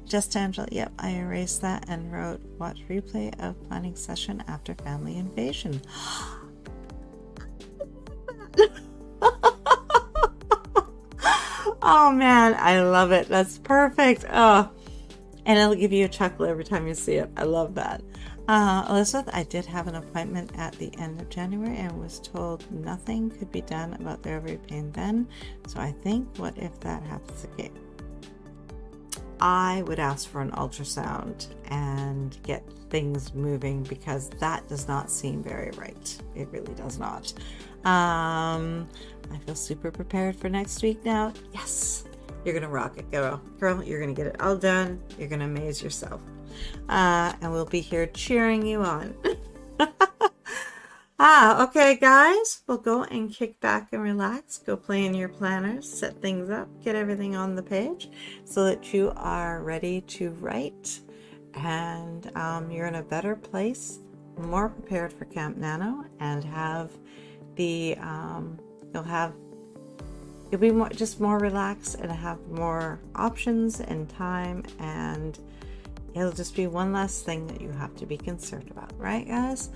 Just Angela, yep, I erased that and wrote watch replay of planning session after family invasion. Oh man, I love it. That's perfect. Oh, and it'll give you a chuckle every time you see it. I love that. Elizabeth, I did have an appointment at the end of January and was told nothing could be done about the ovary pain then. So I think, what if that happens again? I would ask for an ultrasound and get things moving, because that does not seem very right. It really does not. I feel super prepared for next week now. Yes, you're gonna rock it, girl. You're gonna get it all done. You're gonna amaze yourself, and we'll be here cheering you on. Okay, guys, we'll go and kick back and relax. Go play in your planners, set things up, get everything on the page so that you are ready to write, and you're in a better place, more prepared for Camp Nano, and have the you'll be more relaxed and have more options and time, and it'll just be one less thing that you have to be concerned about, right, guys?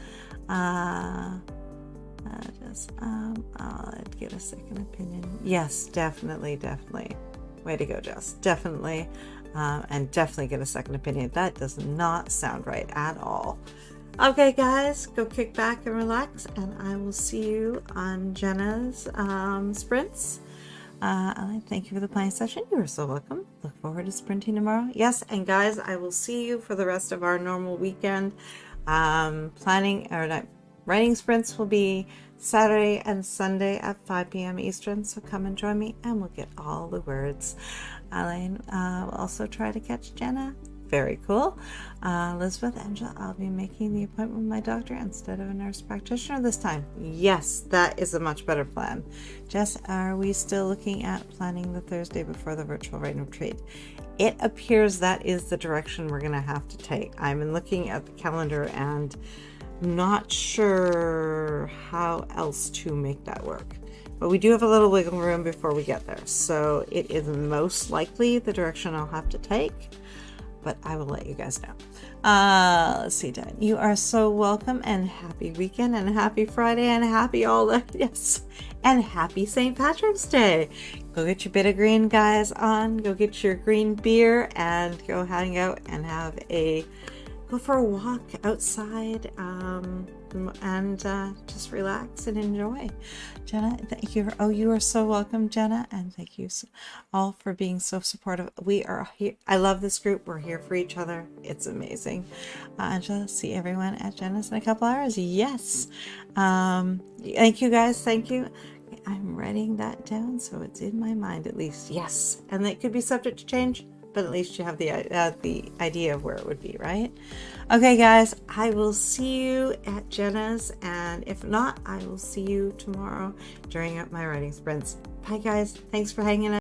I'll get a second opinion. Yes, definitely. Way to go, Jess. Definitely, and definitely get a second opinion. That does not sound right at all. Okay, guys, go kick back and relax, and I will see you on Jenna's sprints. Thank you for the planning session. You are so welcome. Look forward to sprinting tomorrow. Yes, and guys, I will see you for the rest of our normal weekend. Writing sprints will be Saturday and Sunday at 5 p.m. Eastern, so come and join me and we'll get all the words. Elaine will also try to catch Jenna. Very cool. Elizabeth, Angela, I'll be making the appointment with my doctor instead of a nurse practitioner this time. Yes, that is a much better plan. Jess, are we still looking at planning the Thursday before the virtual writing retreat? It appears that is the direction we're going to have to take. I've been looking at the calendar and not sure how else to make that work. But we do have a little wiggle room before we get there. So it is most likely the direction I'll have to take, but I will let you guys know. Let's see, Dan. You are so welcome, and happy weekend, and happy Friday, and happy all that. Yes. And happy St. Patrick's Day. Go get your bit of green, guys, on. Go get your green beer and go hang out and go for a walk outside, and just relax and enjoy. Jenna, thank you. You are so welcome, Jenna, and thank you all for being so supportive. We are here. I love this group. We're here for each other. It's amazing. Angela, see everyone at Jenna's in a couple hours. Yes. Thank you, guys. Thank you. I'm writing that down so it's in my mind at least. Yes, and it could be subject to change, but at least you have the idea of where it would be, right? Okay, guys, I will see you at Jenna's, and if not, I will see you tomorrow during my writing sprints. Bye, guys. Thanks for hanging out.